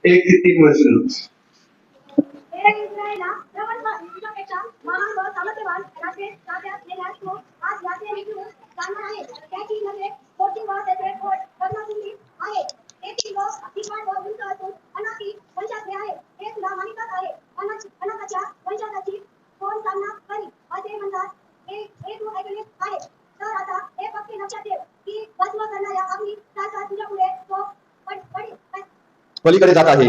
1 ते 3 वर्ष. पलीकडे जात आहे.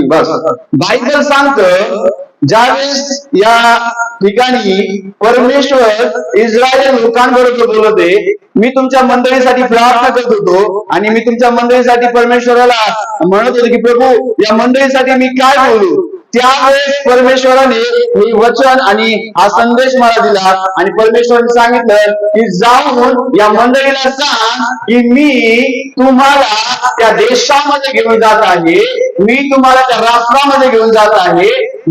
बस बायबल सांगतं ज्यावेळेस या ठिकाणी परमेश्वर इस्रायल लोकांबरोबर बोलत होते, मी तुमच्या मंडळीसाठी प्रार्थना करत होतो आणि मी तुमच्या मंडळीसाठी परमेश्वराला म्हणत होतो की प्रभू या मंडळीसाठी मी काय बोलू. त्यावेळेस परमेश्वराने हे वचन आणि हा संदेश मला दिला आणि परमेश्वराने सांगितलं की जाऊन या मंडळीला सांग की मी तुम्हाला त्या देशामध्ये घेऊन जात आहे, मी तुम्हाला त्या राष्ट्रामध्ये घेऊन जात आहे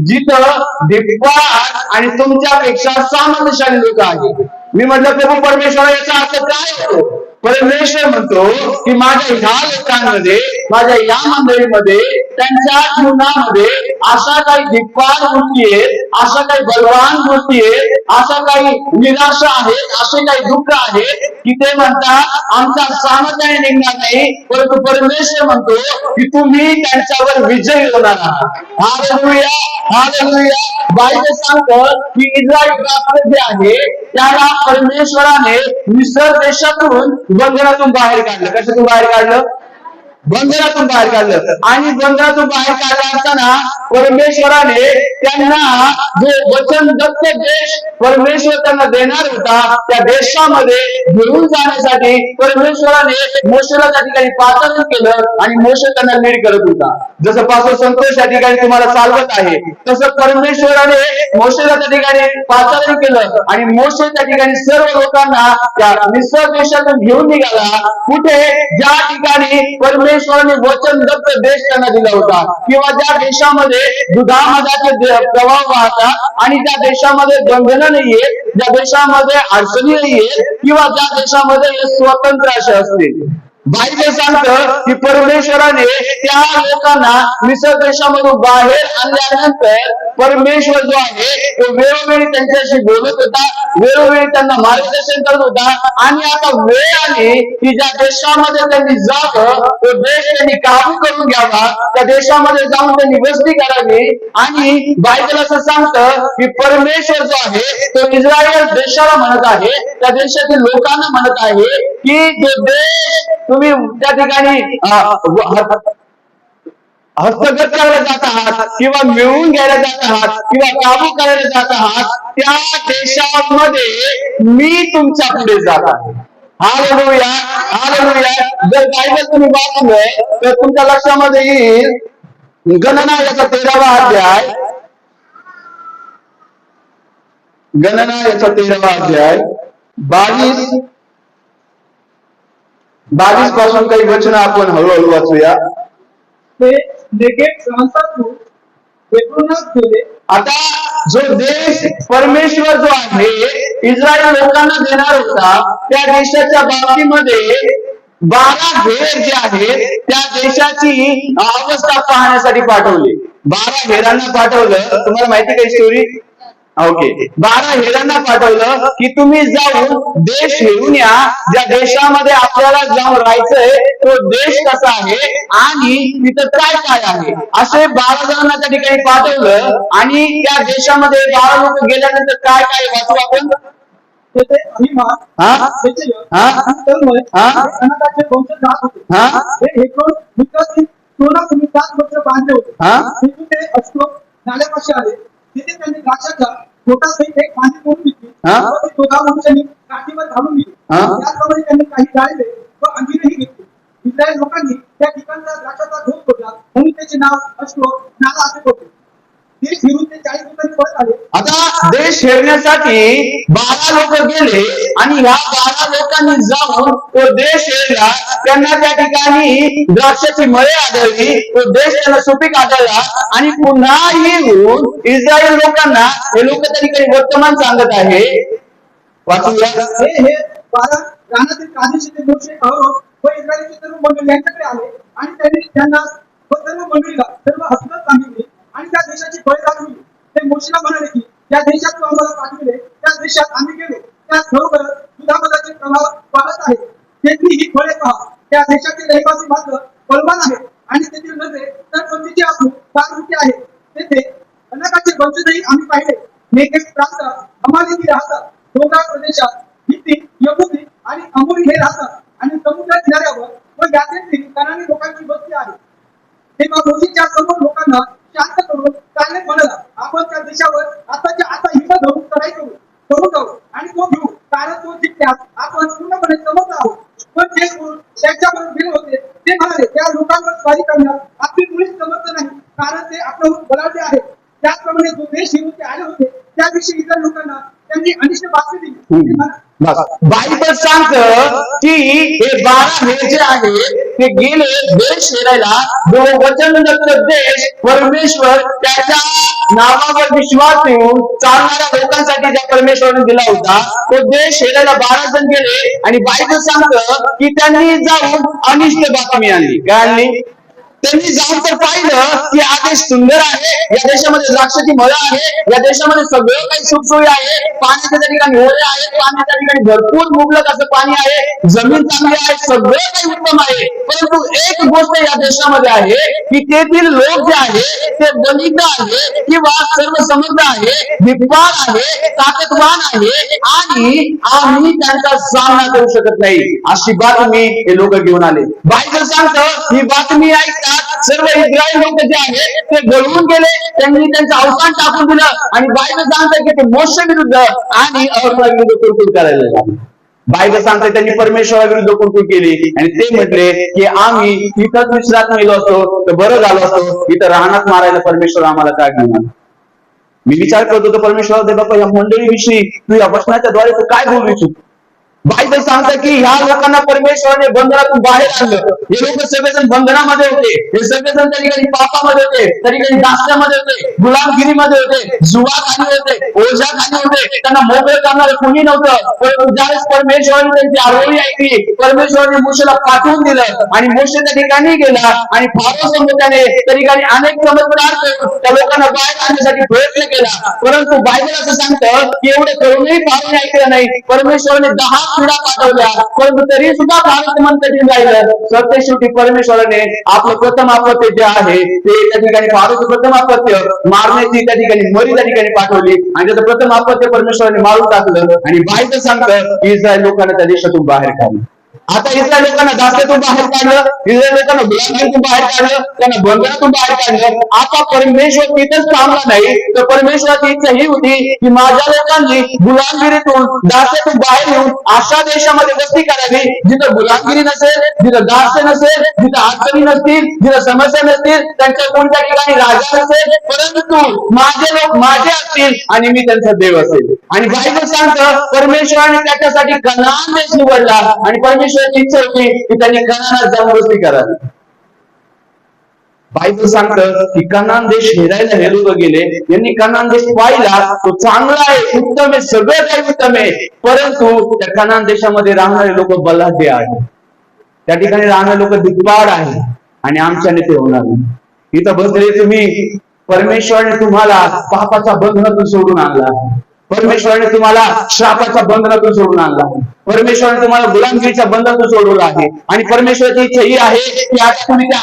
जिथं धिप्पाड आणि तुमच्यापेक्षा सामर्थ्यशाली लोक आहेत. मी म्हटलं प्रभू परमेश्वरा याचा अर्थ काय होतो. परमेश्वर म्हणतो की माझ्या ह्या लोकांमध्ये, माझ्या या मंडळीमध्ये, त्यांच्या जीवनामध्ये अशा काही धिप्पाड गोष्टी आहेत, अशा काही बलवान गोष्टी आहेत, अशा काही निराशा आहेत, असे काही दुःख आहेत की ते म्हणतात आमच्या सामर्थ्याने निघणार नाही, परंतु परमेश्वर म्हणतो की तुम्ही त्यांच्यावर विजयी होणार आहात. Hallelujah, hallelujah. बायबल सांगतं की इस्रायल राष्ट्र जे आहे त्याला परमेश्वराने मिस्र देशातून बंधनातून बाहेर काढलं. कशातून बाहेर काढलं? बंधनातून बाहेर काढलं. आणि बंधनातून बाहेर काढलं असताना परमेश्वराने त्यांना जो वचनदत्त देश परमेश्वर त्यांना देणार होता त्या देशामध्ये घेऊन जाण्यासाठी परमेश्वराने मोशेला त्या ठिकाणी पाचारण केलं आणि मोशे त्यांना लीड करत होता. जसं पास्टर संतोष त्या ठिकाणी तुम्हाला चालवत आहे तसं परमेश्वराने मोशेला त्या ठिकाणी पाचारण केलं आणि मोशे त्या ठिकाणी सर्व लोकांना त्या मिस्र देशातून घेऊन निघाला. कुठे? ज्या ठिकाणी परमेश्वराने वचनदत्त देश त्यांना दिला होता किंवा ज्या देशामध्ये दुधामधाचे प्रवाह वाहतात आणि त्या देशामध्ये बंधनं नाहीये, ज्या देशामध्ये अडचणी नाहीये किंवा ज्या देशामध्ये स्वतंत्र असे असते. बायबल सांगतं की परमेश्वराने त्या लोकांना मिस्र देशामधून बाहेर आणल्यानंतर परमेश्वर जो आहे तो वेळोवेळी त्यांच्याशी बोलत होता, वेळोवेळी त्यांना मार्गदर्शन करत होता. आणि आता वेळ आली की ज्या देशामध्ये त्यांनी जावं तो देश त्यांनी काबू करून घ्यावा, त्या देशामध्ये जाऊन त्यांनी वस्ती करावी. आणि बायबल असं सांगतं की परमेश्वर जो आहे तो इस्रायल देशाला म्हणत आहे, त्या देशातील लोकांना म्हणत आहे की जो देश तुम्ही त्या ठिकाणी हस्तगत करायला जात आहात किंवा मिळवून घ्यायला जात आहात किंवा काबू करायला जात आहात त्या देशामध्ये मी तुमच्या पुढे जात आहे. Hallelujah, hallelujah. जर बायबल तुम्ही वाचलंय तर तुमच्या लक्षामध्ये येईल गणना याचा 13वा अध्याय, गणना याचा 13वा अध्याय 22 पासून काही वचन आपण हळूहळू वाचूया. आता जो देश परमेश्वर जो आहे इस्रायल लोकांना देणार होता त्या देशाच्या बाबतीमध्ये 12 हेर जे आहेत त्या देशाची अवस्था पाहण्यासाठी पाठवली. 12 हेरांना पाठवलं. तुम्हाला माहिती काय स्टोरी? ओके, 12 हेरांना पाठवलं की तुम्ही जाऊन देश घेऊन या, ज्या देशामध्ये आपल्याला जाऊन राहायचंय तो देश कसा आहे आणि तिथं काय काय आहे असे 12 जणांना त्या ठिकाणी पाठवलं. आणि त्या देशामध्ये 12 लोक गेल्यानंतर काय काय वाचू आपण? नाल्यापाशी आले तिथे त्यांनी द्राक्षाचा छोटा सहित एक पाणी करून घेतली, दोघा मनुष्यांनी काठीवर घालून दिली. त्याचप्रमाणे त्यांनी काही डाळिंबे व अंजीरही घेतली. इस्रायल लोकांनी त्या ठिकाणचा द्राक्षाचा ढोस फोडला म्हणून त्याचे नाव अश्लोक नाला असे होते. देश फिरून ते 40 दिवसांनी परत आले. आता देश छेडण्यासाठी 12 लोक गेले आणि ह्या 12 लोकांनी जाऊन तो देश हेरला. त्यांना त्या ठिकाणी द्राक्षाची मळे आढळली, तो देश त्यांना सुपीक आढळला आणि पुन्हा येऊन इस्रायल लोकांना हे लोक त्या ठिकाणी वर्तमान सांगत आहे. वाचूया. हे 12 रानातील कादेशीचे मोशे, अहरोन व इस्रायलचे सर्व मंडळी यांच्याकडे आले आणि त्यांनी त्यांना व सर्व मंडळीला सर्व हकीकत सांगितली आणि त्या देशाची फळे दाखवली. ते मोशेला म्हणाले की त्या देशात तू आम्हाला पाठविले त्या देशात आम्ही गेलो, त्या खरोखरच दुधामधाचे प्रभाव वाहत आहेत. तेथील ही फळे पहा. त्या देशातील रहिवासी मात्र बलवान आहेत आणि तेथील नजरे तर पतीचे असून फार मोठे आहेत. तेथे अनेकाचे वंशजही आम्ही पाहिले. नेकेस प्रांतात अमालेकी राहतात. डोंगराळ प्रदेशात हित्ती, यबूसी आणि अमोरी हे राहतात आणि समुद्र किनाऱ्यावर व यातील कनानी लोकांची वस्ती आहे. तेव्हा मोशेच्या सर्व लोकांना शांत करून त्याने म्हणाला, आपण त्या देशावर आताच्या आता हिंमत धरून चढाई करू जाऊ आणि तो घेऊ, कारण तो जिंकल्यास आपण पूर्णपणे समर्थ आहोत. पण जे पुरुष त्याच्यावर गेले होते ते म्हणाले, त्या लोकांवर स्वारी करण्यास आपली मुळीच समर्थ नाही, कारण ते आपल्याहून बलाढ्य आहेत. त्याचप्रमाणे जो देश घेऊन ते आले होते त्याविषयी इतर लोकांना त्यांनी अनिष्ट बातमी दिली. बायबल सांगतं की हे 12 हे जे आहे ते गेले देश हेरायला. जो वचनदत्त देश परमेश्वर त्याच्या नावावर विश्वास ठेवून चालणाऱ्या लोकांसाठी ज्या परमेश्वराने दिला होता तो देश हेरायला 12 जण गेले आणि बायबल सांगतं की त्यांनी जाऊन अनिष्ट बातमी आणली. काय आणली? त्यांनी जाऊन तर पाहिलं की हा देश सुंदर आहे, या देशामध्ये द्राक्षाची मळं आहे, या देशामध्ये सगळं काही सुखसोयी आहे, पाण्याच्या त्या ठिकाणी ओढे आहेत, पाण्याच्या ठिकाणी भरपूर मुबलक असं पाणी आहे, जमीन चांगली आहे, सगळं काही उत्तम आहे. परंतु एक गोष्ट या देशामध्ये आहे की तेथील लोक जे आहे ते दलित आहे किंवा सर्व समर्थ आहे, दिग्पाल आहे, ताकदवान आहे आणि आम्ही त्यांचा सामना करू शकत नाही, अशी बातमी हे लोक घेऊन आले. बायबल सांगतं ही बातमी ऐकता सर्व इस्रायल लोक जे आहेत ते बोलवून गेले. त्यांनी त्यांचं अवसान टाकून दिलं आणि बायबल सांगतं की ते मोशे विरुद्ध आणि अहरोना विरुद्ध कुरकुर करायला लागले. बायबल सांगतं त्यांनी परमेश्वराविरुद्ध कुरकुर केली आणि ते म्हटले की आम्ही इथंच विश्रांत मिळलो असतो तर बरं झालं असतो, इथं राहण्यात मारायला परमेश्वर आम्हाला काय घेणार. मी विचार करत होतो परमेश्वर बाबा या मंडळीविषयी तू या वचनाच्या द्वारे तू काय बोलू इच्छित. बायबल सांगतं की ह्या लोकांना परमेश्वराने बंधनातून बाहेर आणलं. हे लोक सगळेजण बंधनामध्ये होते, हे सगळेजण त्या ठिकाणी पापामध्ये होते, त्या ठिकाणी दास्यामध्ये होते, गुलामगिरीमध्ये होते, जुवाखाली होते, ओझाखाली होते, त्यांना मोकळं करणारं कोणी नव्हतं. परंतु ज्यावेळेस परमेश्वराने त्यांची आरोळी ऐकली, परमेश्वराने मोशेला पाठवून दिलं आणि मोशे त्या ठिकाणी गेला आणि फारो समोर त्याने त्या ठिकाणी अनेक चमत्कार करून त्या लोकांना बाहेर आणण्यासाठी प्रयत्न केला. परंतु बायबल असं सांगतं की एवढे करूनही फारोने ऐकलं नाही. परमेश्वराने 10 पिढ्या पाठवल्या परंतु तरी सुद्धा भारत मन कठीण राहिलं. सत्य शेवटी परमेश्वराने आपलं प्रथम अपत्य जे आहे ते त्या ठिकाणी फारोचं प्रथम अपत्य मारण्याची त्या ठिकाणी मरी त्या ठिकाणी पाठवली आणि त्याचं प्रथम अपत्य परमेश्वराने मारून टाकलं आणि बायबल सांगतं की इस्रायल लोकांना त्या देशातून बाहेर काढलं. आता इस्रायल लोकांना दास्यातून बाहेर काढलं, इस्रायल लोकांना गुलामगिरीतून बाहेर काढलं, त्यांना बंधनातून बाहेर काढलं. आता परमेश्वर तिथेच थांबला नाही तर परमेश्वराची इच्छा ही होती की माझ्या लोकांनी गुलामगिरीतून दास्यातून बाहेर येऊन अशा देशामध्ये वस्ती करावी जिथं गुलामगिरी नसेल, जिथं दास्य नसेल, जिथं अडचणी नसतील, जिथं समस्या नसतील, त्यांच्या कोणत्या ठिकाणी राजा नसेल, परंतु माझे लोक माझे असतील आणि मी त्यांचा देव असेल. आणि बायबल सांगतं परमेश्वराने त्याच्यासाठी कनान देश निवडला आणि परमेश्वराची इच्छा होती की त्यांनी कनानात जाऊन वस्ती करावी. बायबल सांगतं की कनान देश हेरायला हे लोक गेले. यांनी कनान देश पाहिला, तो चांगला आहे, उत्तम आहे, सगळं काही उत्तम आहे, परंतु त्या कनान देशामध्ये राहणारे लोक बलाढ्य आहेत, त्या ठिकाणी राहणारे लोक दिग्पाळ आहेत आणि आमच्याने ते होणार नाही. इथं बसले तुम्ही, परमेश्वराने तुम्हाला पापाच्या बंधनातून सोडून आणला, परमेश्वराने तुम्हाला श्रापाच्या बंधनातून सोडून आणला, परमेश्वराने तुम्हाला गुलामगिरीच्या बंधनातून सोडवलं आहे आणि परमेश्वराची इच्छा ही आहे की आता तुम्ही त्या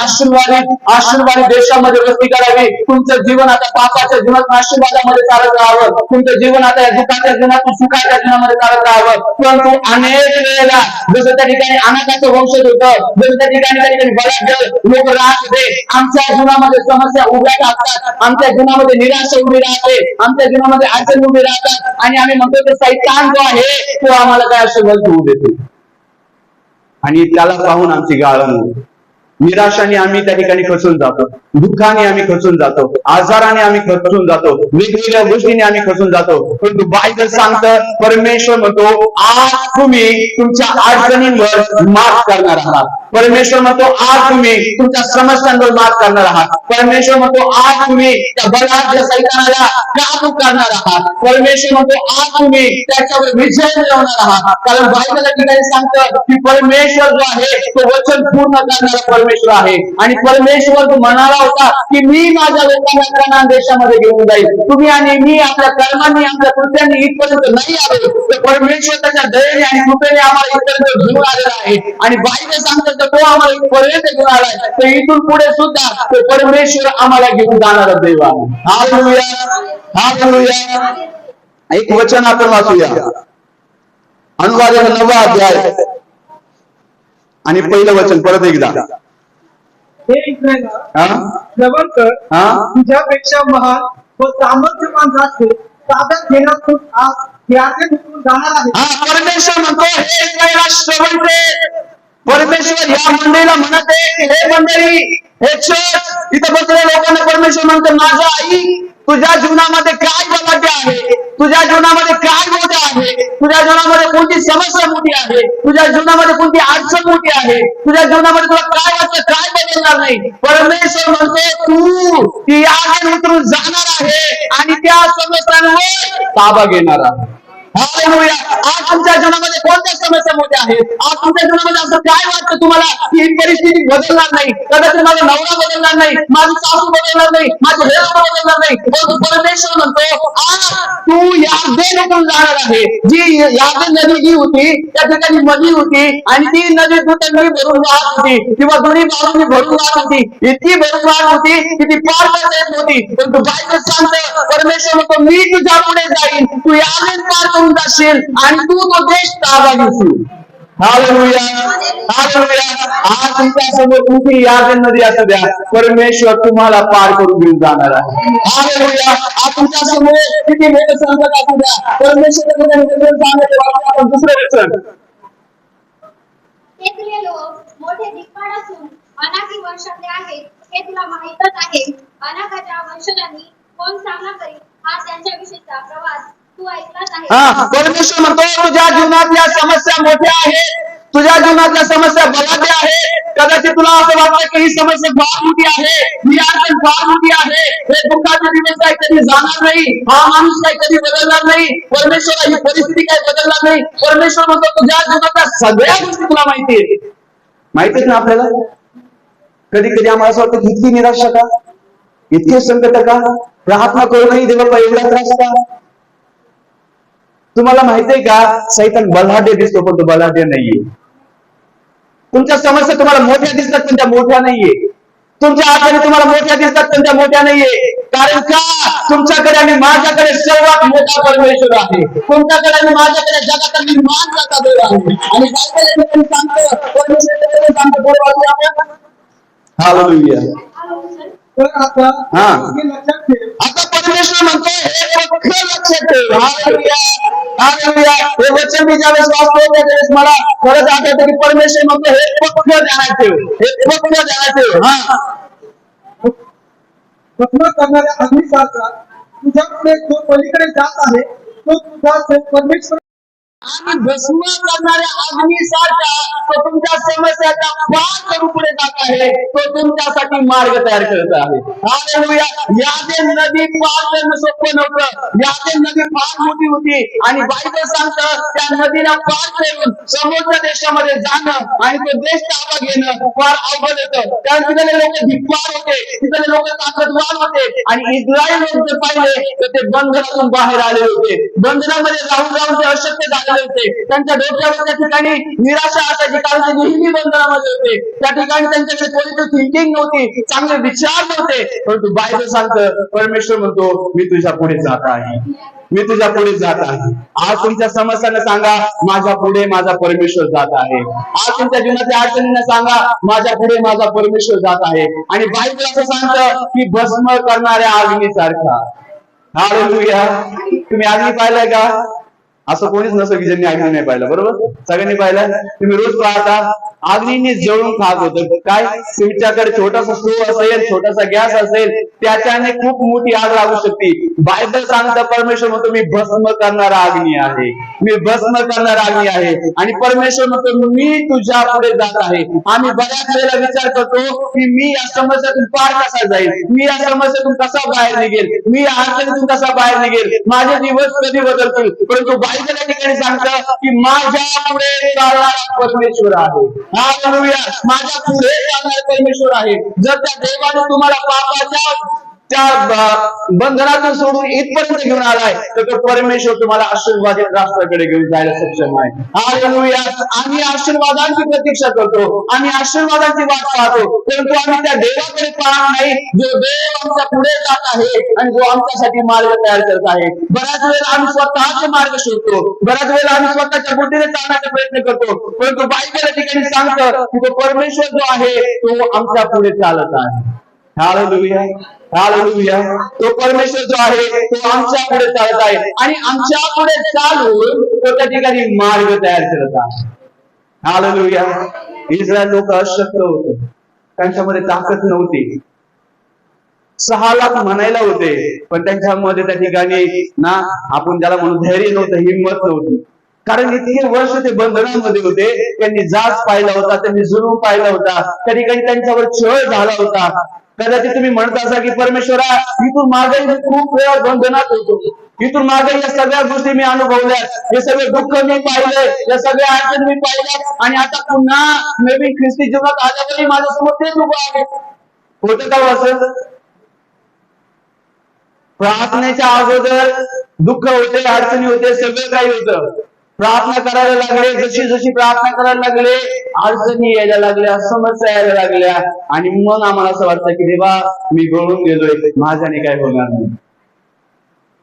आशीर्वादित देशामध्ये वस्ती करावी. तुमचं जीवन आता पापाच्या जीवनातून आशीर्वादामध्ये चालत राहावं, तुमचं जीवन आता या दुःखाच्या जीवनातून सुखाच्या जीवनामध्ये चालत राहावं. परंतु अनेक वेळेला जसं त्या ठिकाणी अनाथाचं वंशज होतं, जसं त्या ठिकाणी बलाढ्य लोक राहत होते, आमच्या जीवनामध्ये समस्या उभ्या टाकतात, आमच्या जीवनामध्ये निराशा उभी राहते, आमच्या जीवनामध्ये अडचण उभी राहतात आणि आम्ही म्हणतो की सैतान जो आहे तो आम्हाला काय आशीर्वाद होऊ देतो आणि त्याला पाहून आमची गाळण होते. निराशाने आम्ही त्या ठिकाणी फसून जातो. दुःखाने आम्ही खचून जातो, आजाराने आम्ही खचून जातो, वेगवेगळ्या गोष्टीने आम्ही खचून जातो. परंतु बायबल सांगतं, परमेश्वर म्हणतो आज तुम्ही तुमच्या अडचणींवर मात करणार आहात. परमेश्वर म्हणतो आज तुम्ही तुमच्या समस्यांवर मात करणार आहात. परमेश्वर म्हणतो आज तुम्ही त्या बलाढ्य सैतानाला काबू करणार आहात. परमेश्वर म्हणतो आज तुम्ही त्याच्यावर विजय मिळवणार आहात. कारण बायबल ठिकाणी सांगतं की परमेश्वर जो आहे तो वचन पूर्ण करणारा परमेश्वर आहे. आणि परमेश्वर जो म्हणाला होता की मी माझ्या लोकांना कनान देशामध्ये घेऊन जाईल. तुम्ही आणि मी आपल्या कर्मांनी आपल्या कृत्यांनी इथपर्यंत नाही आलो, तर परमेश्वर त्याच्या दयेने आणि कृपेने आम्हाला इथपर्यंत घेऊन आलेला आहे. आणि बायबल सांगतं तर तो आम्हाला इथपर्यंत घेऊन आलाय, तर इथून पुढे सुद्धा तो परमेश्वर आम्हाला घेऊन जाणारा देव आहे. Hallelujah, hallelujah. एक वचन आपण वाचूया, अनुवादाचा 9वा अध्याय आणि पहिलं वचन परत एकदा. हे इस्रायला श्रवण कर, तुझ्यापेक्षा महान व सामर्थ्यवान राष्ट्र ताब्यात घेण्यास तू आज याचे निघून जाणार आहे. परमेश्वर म्हणतो हे इस्रायला श्रवण कर. परमेश्वर या मंडळीला म्हणत आहे की हे मंडळी, हे चर्च, इथं बसलेल्या लोकांना परमेश्वर म्हणतो माझ्या आई, तुझ्या जीवनामध्ये काय बलाढ्य आहे, तुझ्या जीवनामध्ये काय मोठे आहे, तुझ्या जीवनामध्ये कोणती समस्या मोठी आहे, तुझ्या जीवनामध्ये कोणती अडचण मोठी आहे, तुझ्या जीवनामध्ये तुला काय वाटतं काय बदलणार नाही. परमेश्वर म्हणतो तू ती आग उतरून जाणार आहे आणि त्या समस्यांवर ताबा घेणार आहे. हालेलुया. आज तुमच्या जीवनामध्ये कोणत्या समस्या मोठ्या आहेत, आज तुमच्या जीवनामध्ये असं काय वाटतं तुम्हाला की ही परिस्थिती बदलणार नाही, कदाचित माझा नवरा बदलणार नाही, माझी सासू बदलणार नाही, माझे हे बदलणार नाही. परमेश्वर म्हणतो आज तू यार्देन उतरून जाणार आहे. जी यार्देन नदी जी होती त्या ठिकाणी नदी होती आणि ती नदी दुतंगी भरून वाहत होती किंवा दोन्ही बाजूंनी भरून वाहत होती. इतकी भरून वाहत होती की ती पार करता येत नव्हती. परंतु बायबल सांगतं परमेश्वर म्हणतो मी तुझ्या पुढे जाईन, तू यार्देन पार करून जाशील आणि तू तो देश ताबा घेशील. Hallelujah, hallelujah. आज तुमच्या समोर कुठे यार्देन नदी असू द्या, परमेश्वर तुम्हाला पार करून घेऊन जाणार आहे. हालेलुया. आज तुमच्या समोर किती मोठं संकट असू द्या, परमेश्वर आपण दुसरं वचन. तेथील लोक मोठे दिग्पाड असून अनाकी वंशातले आहेत हे तुला माहीतच आहे. अनाकाच्या वंशजांनी कोण सामना करीत हा त्यांच्याविषयीचा प्रवास तू ऐकलाच आहे. परमेश्वर म्हणतो तुझ्या जीवनातल्या समस्या मोठ्या आहेत, तुझ्या जीवनातल्या समस्या बलाढ्य आहेत. कदाचित तुला असं वाटतं की ही समस्या फार मोठी आहे, ही अडचण फार मोठी आहे, हे दुःखाचे दिवस काही कधी जाणार नाही, हा माणूस काही कधी बदलणार नाही, परमेश्वर ही परिस्थिती काही बदलणार नाही. परमेश्वर म्हणतो तुझ्या जीवनातल्या सगळ्या गोष्टी तुला माहिती आहेत. माहितीच ना आपल्याला. कधी कधी आम्हाला असं वाटतं इतकी निराशा का, इतके संकट का, प्रार्थना करूनही देवाला एवढा त्रास का. तुम्हाला माहितीये का सैतान बलाढ्य दिसतो पण तो बलाढ्य नाहीये. तुमच्या समस्या तुम्हाला मोठ्या दिसतात पण त्या मोठ्या नाहीये. तुमच्या अडचणी तुम्हाला मोठ्या दिसतात पण त्या मोठ्या नाहीये. कारण का तुमच्याकडे आणि माझ्याकडे सर्वात मोठा परमेश्वर आहे. तुमच्याकडे आणि माझ्याकडे जगाचा निर्माण करता देव आहे. आणि सांगतो परमेश्वर सांगतो हालेलुया. तर आता लक्षात ठेव, आता परमेश्वर म्हणतो हे पक्ष लक्षात ठेव. Hallelujah, hallelujah. हे वचन मी ज्यावेळेस वाचतो त्यावेळेस मला खरंच आठवतं की परमेश्वर म्हणतो हे पक्ष ध्यानात ठेव, हे पक्ष ध्यानात ठेव. भस्म करणाऱ्या अग्निसारखा तुझ्या पुढे जो पलीकडे जात आहे तो तुझा परमेश्वर आणि भस्म करणाऱ्या अग्नीसारखा तो तुमच्या समस्याचा पार करून पुढे जात आहे, तो तुमच्यासाठी मार्ग तयार करत आहे. हालेलुया. यार्देन नदी पार करणं सोपं नव्हतं. यार्देन नदी फार मोठी होती आणि बायबल सांगतं त्या नदीला पार करून समुद्र देशामध्ये जाणं आणि तो देश ताबा घेणं फार अवघड होतं. कारण तिथले लोक भिकवार होते, तिथले लोक ताकदवान होते आणि इस्रायल लोक जर पाहिले तर ते बंधनातून बाहेर आले होते. बंधनामध्ये राहून राहून ते अशक्य झाले होते. त्यांच्या डोक्यावर त्या ठिकाणी निराशा असायची कारण ते नेहमी बंधनामध्ये होते. त्या ठिकाणी त्यांच्याकडे पॉझिटिव्ह थिंकिंग नव्हती, चांगले विचार नव्हते. परंतु बायबल सांगतं परमेश्वर म्हणतो मी तुझ्या पुढे जात आहे, मी तुझ्या पुढे जात आहे. आज तुमच्या समस्यांना सांगा माझ्या पुढे माझा परमेश्वर जात आहे. आज तुमच्या जीवनातल्या अडचणींना सांगा माझ्या पुढे माझा परमेश्वर जात आहे. आणि बायबल असं सांगतं की भस्म करणाऱ्या अग्नीसारखा. हालेलुया. तुम्ही अग्नी पाहिलाय का? असं कोणीच नसतं की ज्यांनी अग्नी नाही पाहिला, बरोबर? सगळ्यांनी पाहिला. तुम्ही रोज पाहता अग्नीने जळून खात होतं. काय तुमच्याकडे छोटासा स्टोव असेल, छोटासा गॅस असेल, त्याच्याने खूप मोठी आग लागू शकते. बायबल सांगतं, परमेश्वर म्हणतो मी भस्म करणारा अग्नी आहे, मी भस्म करणारा अग्नी आहे. आणि परमेश्वर म्हणतो मी तुझ्या पुढे जात आहे. आम्ही बऱ्याच वेळेला विचार करतो की मी या समस्यातून पार कसा जाईल, मी या समस्यातून कसा बाहेर निघेल, मी या अडचणीतून कसा बाहेर निघेल, माझे दिवस कधी बदलतील. परंतु बायबल या ठिकाणी सांगतं की माझ्या पुढे चालणारा परमेश्वर आहे. हालेलुया, माझ्या पुढे चालणारा परमेश्वर आहे. जर त्या देवाने तुम्हाला पापाच्या बंधनातून सोडून इथपर्यंत घेऊन आलाय, तर तो परमेश्वर तुम्हाला आशीर्वादित राष्ट्राकडे घेऊन जायला सक्षम आहे. हालेलुया, आम्ही आशीर्वादांची प्रतीक्षा करतो, आम्ही आशीर्वादांची वाट पाहतो, परंतु आम्ही त्या देवाकडे पाहत नाही जो देव आमच्या पुढे जात आहे आणि जो आमच्यासाठी मार्ग तयार करत आहे. बऱ्याच वेळेला आम्ही स्वतःचे मार्ग शोधतो, बऱ्याच वेळेला आम्ही स्वतःच्या बुद्धीने चालण्याचा प्रयत्न करतो, परंतु बायबल या ठिकाणी सांगतं की तो परमेश्वर जो आहे तो आमच्या पुढे चालत आहे. हालेलुया, हालेलुया, तो परमेश्वर जो आहे तो आमच्या पुढे चालत आहे आणि आमच्या पुढे चालून तो त्या ठिकाणी मार्ग तयार करत आहे. हालेलुया. इस्रायल लोक अशक्त होते, त्यांच्यामध्ये ताकद नव्हती. 6 लाख म्हणायला होते, पण त्यांच्यामध्ये त्या ठिकाणी ना आपण ज्याला म्हणून धैर्य नव्हतं, हिंमत नव्हती. कारण इतके वर्ष ते बंधनामध्ये होते, त्यांनी जाच पाहिला होता, त्यांनी जुलूम पाहिला होता, त्या ठिकाणी त्यांच्यावर छळ झाला होता. कदाचित तुम्ही म्हणत असा की परमेश्वरा इथून मागे मी खूप वेळा बंधनात होतो, इथून मागे या सगळ्या गोष्टी मी अनुभवल्या, हे सगळे दुःख मी पाहिलंय, या सगळ्या अडचणी मी पाहिल्या आणि आता पुन्हा नवीन ख्रिस्ती जीवनात आल्यावरही माझ्यासमोर तेच उभं आहे. होतं का असं? प्रार्थनेच्या अगोदर दुःख होते, अडचणी होते, सगळं काही होतं. प्रार्थना करायला लागले, जशी जशी प्रार्थना करायला लागले अडचणी यायला लागल्या, समस्या यायला लागल्या आणि मग आम्हाला असं वाटतं की देवा मी गळून गेलोय, माझ्याने काय होणार नाही,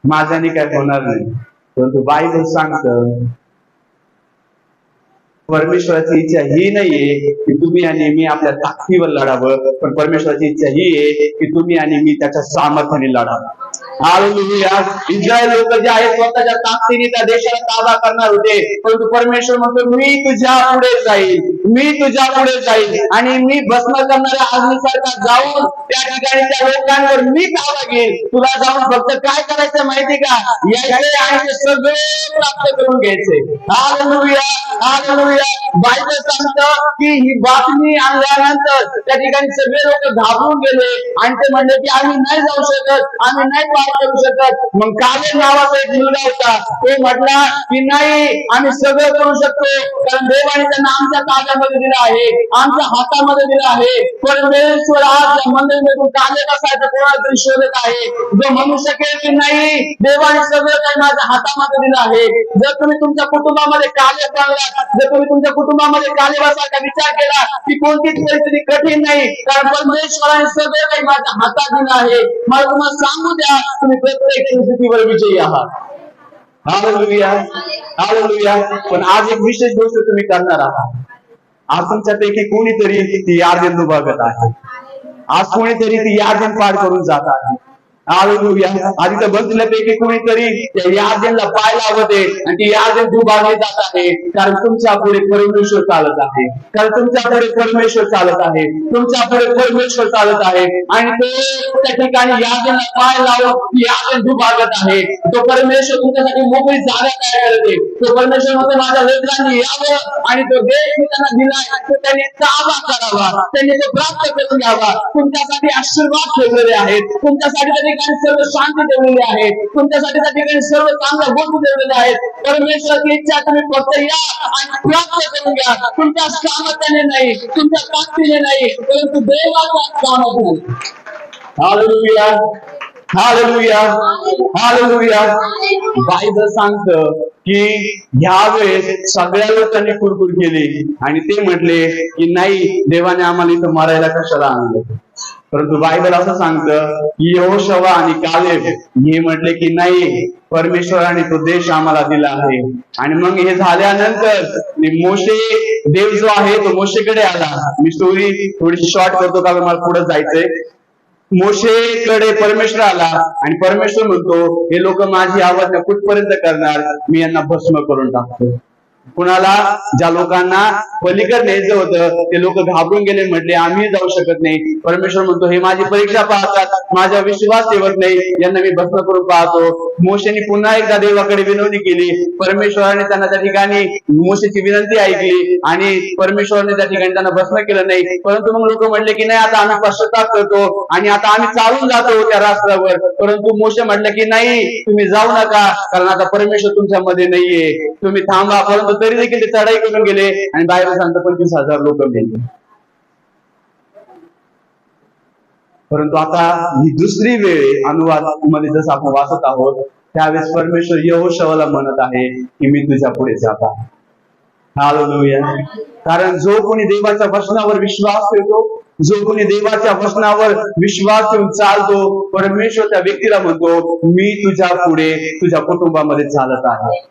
माझ्याने काय होणार नाही. परंतु बायबल सांगतं परमेश्वराची इच्छा ही नाहीये की तुम्ही आणि मी आपल्या ताकदीवर लढावं, पण परमेश्वराची इच्छा ही आहे की तुम्ही आणि मी त्याच्या सामर्थ्याने लढावं. हालेलुया. इस्रायल लोक जे आहेत स्वतःच्या ताकदीने त्या देशाला ताबा करणार होते, परंतु परमेश्वर म्हणतो मी तुझ्या पुढे जाईल, मी तुझ्या पुढे जाईल आणि मी भस्म करणाऱ्या अग्नीसारखा जाऊन त्या ठिकाणी त्या लोकांवर मी ताबा घेईल. तुला जाऊन फक्त काय करायचं माहिती का? यायचे आणि ते सगळे प्राप्त करून घ्यायचे. Hallelujah, hallelujah. बायबल सांगतं की ही बातमी आणल्यानंतर त्या ठिकाणी सगळे लोक घाबरून गेले आणि ते म्हणले की आम्ही नाही जाऊ शकत, आम्ही नाही पार करू शकत. मग कालेब नावाचा एक मुलगा होता, तो म्हटला की नाही आम्ही सगळं करू शकतो, कारण देवाने त्यांना आमच्या ताब्यामध्ये दिलं आहे, आमच्या हातामध्ये दिलं आहे. परमेश्वर आज मंदिरातून कालेबासारखं कोणाला तरी शोधत आहे जो म्हणू शकेल की नाही देवाने सगळं काही माझ्या हातामध्ये दिलं आहे. जर तुम्ही तुमच्या कुटुंबामध्ये कालेब बनलात, जर तुम्ही तुमच्या कुटुंबामध्ये कालेबासारखा विचार केला की कोणतीच परिस्थिती कठीण नाही, कारण परमेश्वराने सगळं काही माझ्या हातात दिलं आहे, मला तुम्हाला सांगू द्या तुम्ही प्रत्येक परिस्थितीवर विजयी आहात. Hallelujah, hallelujah. पण आज एक विशेष गोष्ट तुम्ही करणार आहात. आज तुमच्यापैकी कोणीतरी ती यार्देन बघत आहे, आज कोणीतरी ती यार्देन पार करून जात आहे. हालेलुया. आधी तर बसल्यापैकी कोणीतरी त्या यार्देनला पाय लावत आहे आणि ती यार्देन दुभागली जात आहे, कारण तुमच्या पुढे परमेश्वर चालत आहे, कारण तुमच्या पुढे परमेश्वर चालत आहे, तुमच्या पुढे परमेश्वर चालत आहे आणि तो त्या ठिकाणी यार्देनला पाय लावून यार्देन दुभागत आहे. तो परमेश्वर तुमच्यासाठी मोकळी जागा तयार करते. तो परमेश्वर म्हणतो माझ्या लेकरांनी यावं आणि तो देश मी त्यांना दिलाय तो त्यांनी ताबा करावा, त्यांनी तो प्राप्त करून घ्यावा. तुमच्यासाठी आशीर्वाद ठेवलेले आहेत, तुमच्यासाठी त्या ठिकाणी सर्व शांती ठेवलेली आहे, तुमच्यासाठी त्या ठिकाणी सर्व चांगल्या गोष्टी ठेवलेल्या आहेत. परमेश्वराची इच्छा तुम्ही फक्त या आणि प्राप्त करून घ्या. तुमच्या सामर्थ्याने नाही, तुमच्या ताकदीने नाही, परंतु देवाच्या सामर्थ्याने. Hallelujah, hallelujah, hallelujah. बायबल सांगतं की ह्यावेळेस सगळ्या लोकांनी कुरकुर केली आणि ते म्हटले की नाही देवाने आम्हाला इथं मारायला कशाला आणलं. परंतु बायबल असं सांगतं की यहोशुवा आणि कालेब हे म्हटले की नाही परमेश्वराने तो देश आम्हाला दिला आहे. आणि मग हे झाल्यानंतर मोशे देव जो आहे तो मोशेकडे आला. मी स्टोरी थोडीशी शॉर्ट करतो कारण मला पुढे जायचंय. मोशेकडे परमेश्वर आला आणि परमेश्वर म्हणतो, हे लोक माझी आवाज कुठपर्यंत करणार, मी यांना भस्म करून टाकतो. कुणाला? ज्या लोकांना पलीकडे न्यायचं होतं ते लोक घाबरून गेले, म्हटले आम्ही जाऊ शकत नाही. परमेश्वर म्हणतो, हे माझी परीक्षा पाहतात, माझा विश्वास ठेवत नाही, यांना मी भस्म करून पाहतो. मोशेने पुन्हा एकदा देवाकडे विनवणी केली. परमेश्वराने त्यांना त्या ठिकाणी मोशेची विनंती ऐकली आणि परमेश्वराने त्या ठिकाणी त्यांना भस्म केलं नाही. परंतु मग लोक म्हटले की नाही, आता आम्ही पश्चाताप करतो आणि आता आम्ही चालून जातो त्या रस्त्यावर. परंतु मोशे म्हटलं की नाही, तुम्ही जाऊ नका, कारण आता परमेश्वर तुमच्यामध्ये नाहीये, तुम्ही थांबा. परंतु तरी देखील ते चढाई करून गेले आणि बाहेर सांगतो 25,000 लोक गेले. परंतु आता ही दुसरी वेळ अनुवाद मध्ये जसं आपण वाचत आहोत, त्यावेळेस परमेश्वर यहोशूआला म्हणत आहे की मी तुझ्या पुढे जात आहे. हालेलुया. कारण जो कोणी देवाच्या वचनावर विश्वास ठेवतो, जो कोणी देवाच्या वचनावर विश्वास ठेवून चालतो, परमेश्वर त्या व्यक्तीला म्हणतो, मी तुझ्या पुढे तुझ्या कुटुंबामध्ये चालत आहे,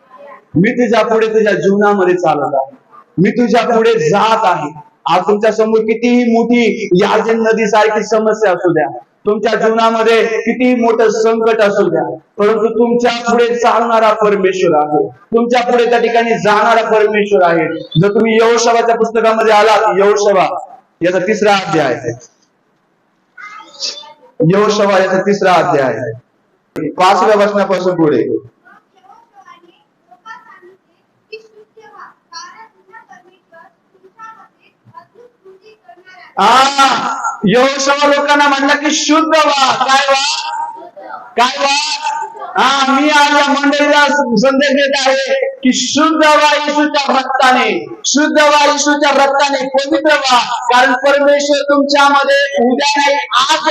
मी तुझ्या पुढे तुझ्या जीवनामध्ये चालत आहे, मी तुझ्या पुढे जात आहे. आज तुमच्या समोर कितीही मोठी यार्देन नदी सारखी समस्या असू द्या, तुमच्या जीवनामध्ये किती मोठं संकट असू द्या, परंतु तुमच्या पुढे चालणारा परमेश्वर आहे, तुमच्या पुढे त्या ठिकाणी जाणारा परमेश्वर आहे. जर तुम्ही यहोशूआच्या पुस्तकामध्ये आलात, यहोशूआ याचा 3रा अध्याय, यहोशूआ याचा 3रा अध्याय 5व्या वचनापासून पुढे. यहोशूआ लोकांना म्हणलं की शुद्ध व्हा. काय व्हा? काय व्हा? मी आज या मंडळीला संदेश देत आहे की शुद्ध व्हा येशूच्या रक्ताने, शुद्ध व्हा येशूच्या रक्ताने, पवित्र व्हा. कारण परमेश्वर तुमच्यामध्ये उद्या नाही आज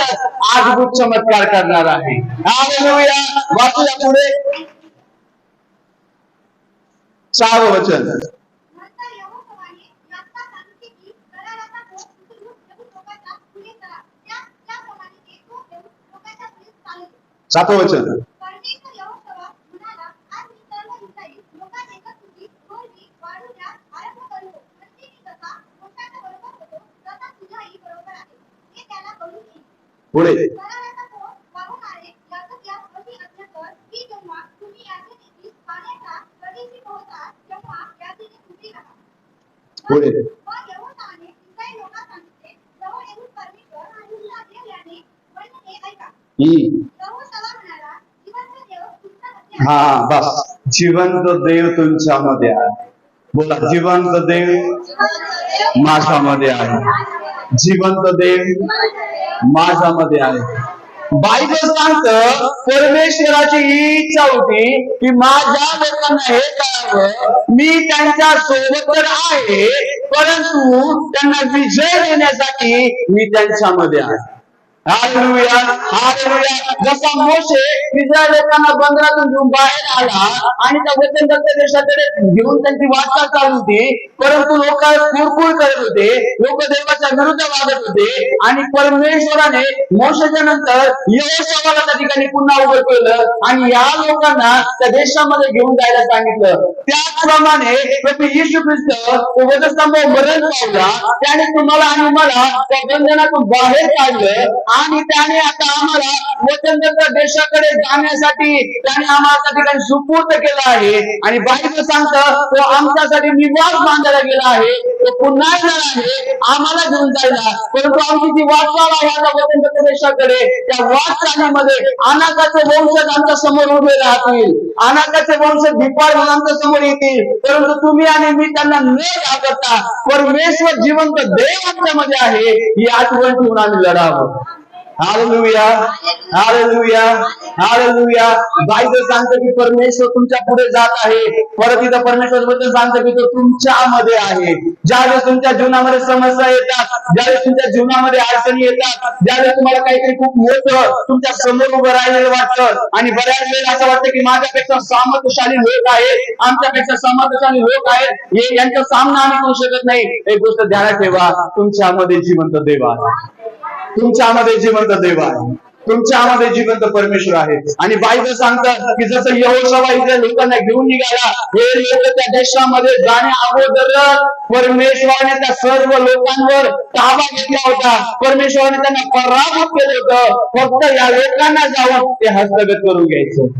अद्भुत चमत्कार करणार आहे. हालेलुया. वाचूया पुढे 6वं वचन. सातवं वचन. पुढे पुढे हा बस, जिवंत देव तुमच्यामध्ये आहे. बोला, जिवंत देव माझ्यामध्ये आहे, जिवंत देव माझ्यामध्ये आहे. बायबल सांगतं परमेश्वराची इच्छा होती की माझ्या लोकांना हे कळावं, मी त्यांच्या सोबत तर आहे, परंतु त्यांना विजय देण्यासाठी मी त्यांच्यामध्ये आहे. हालेलुया. हालेलुया. जसा मोशे इस्रायल लोकांना बंदरातून घेऊन बाहेर आला आणि त्या वचनदत्त देशाकडे घेऊन त्यांची वाटचाल चालू होती, परंतु लोक कुरकुर करत होते, लोक देवाच्या विरुद्ध वागत होते आणि परमेश्वराने मोशेच्या नंतर यहोशूआला त्या ठिकाणी पुन्हा उभं केलं आणि या लोकांना त्या देशामध्ये घेऊन जायला सांगितलं. त्याचप्रमाणे प्रभू येशू ख्रिस्त तो वधस्तंभ मरण पावला, त्याने तुम्हाला आणि मला त्या बंधनातून बाहेर काढलं आणि त्याने आता आम्हाला वचनदत्त देशाकडे जाण्यासाठी त्याने आम्हाला त्या ठिकाणी सुपूर्द केला आहे. आणि बायबल सांगतं तो आमच्यासाठी निवास बांधायला गेला आहे, तो पुन्हा येणार आहे आम्हाला घेऊन जायला. परंतु आमची जी वाटचाल आहे आता वचनदत्त देशाकडे, त्या वाटचालीमध्ये अनाकाचे वंशज आमच्या समोर उभे राहतील, अनाकाचे वंशज भिपाळ म्हणून आमच्या समोर येतील, परंतु तुम्ही आणि मी त्यांना न घाबरता परमेश्वर जिवंत देव आमच्यामध्ये आहे ही आठवण ठेवून आम्ही लढावं. हालेलुया. हालेलुया. हालेलुया. बायबल सांगतं की परमेश्वर तुमच्या पुढे जात आहे. परत इथं परमेश्वर बद्दल सांगतं की तो तुमच्यामध्ये आहे. ज्यावेळेस तुमच्या जीवनामध्ये समस्या येतात, ज्यावेळेस तुमच्या जीवनामध्ये अडचणी येतात, ज्यावेळेस तुम्हाला काहीतरी खूप मोठं तुमच्या समोर उभं राहिलेलं वाटतं आणि बऱ्याच वेळेला असं वाटतं की माझ्यापेक्षा सामर्थ्यशाली लोक आहेत, आमच्यापेक्षा सामर्थ्यशाली लोक आहेत, हे यांचा सामना आम्ही करू शकत नाही. एक गोष्ट ध्यानात ठेवा, तुमच्यामध्ये जिवंत देव आहे, तुमच्यामध्ये जिवंत देव आहे. तुमच्यामध्ये जिवंत परमेश्वर आहे. आणि बायबल सांगतात की जसं यहोशुआ इथल्या लोकांना घेऊन निघाला, हे लोक त्या देशामध्ये जाण्या अगोदर परमेश्वराने त्या सर्व लोकांवर ताबा घेतला होता. परमेश्वराने त्यांना पराभूत केलं होतं. फक्त या लोकांना जाऊन ते हस्तगत करून घ्यायचं.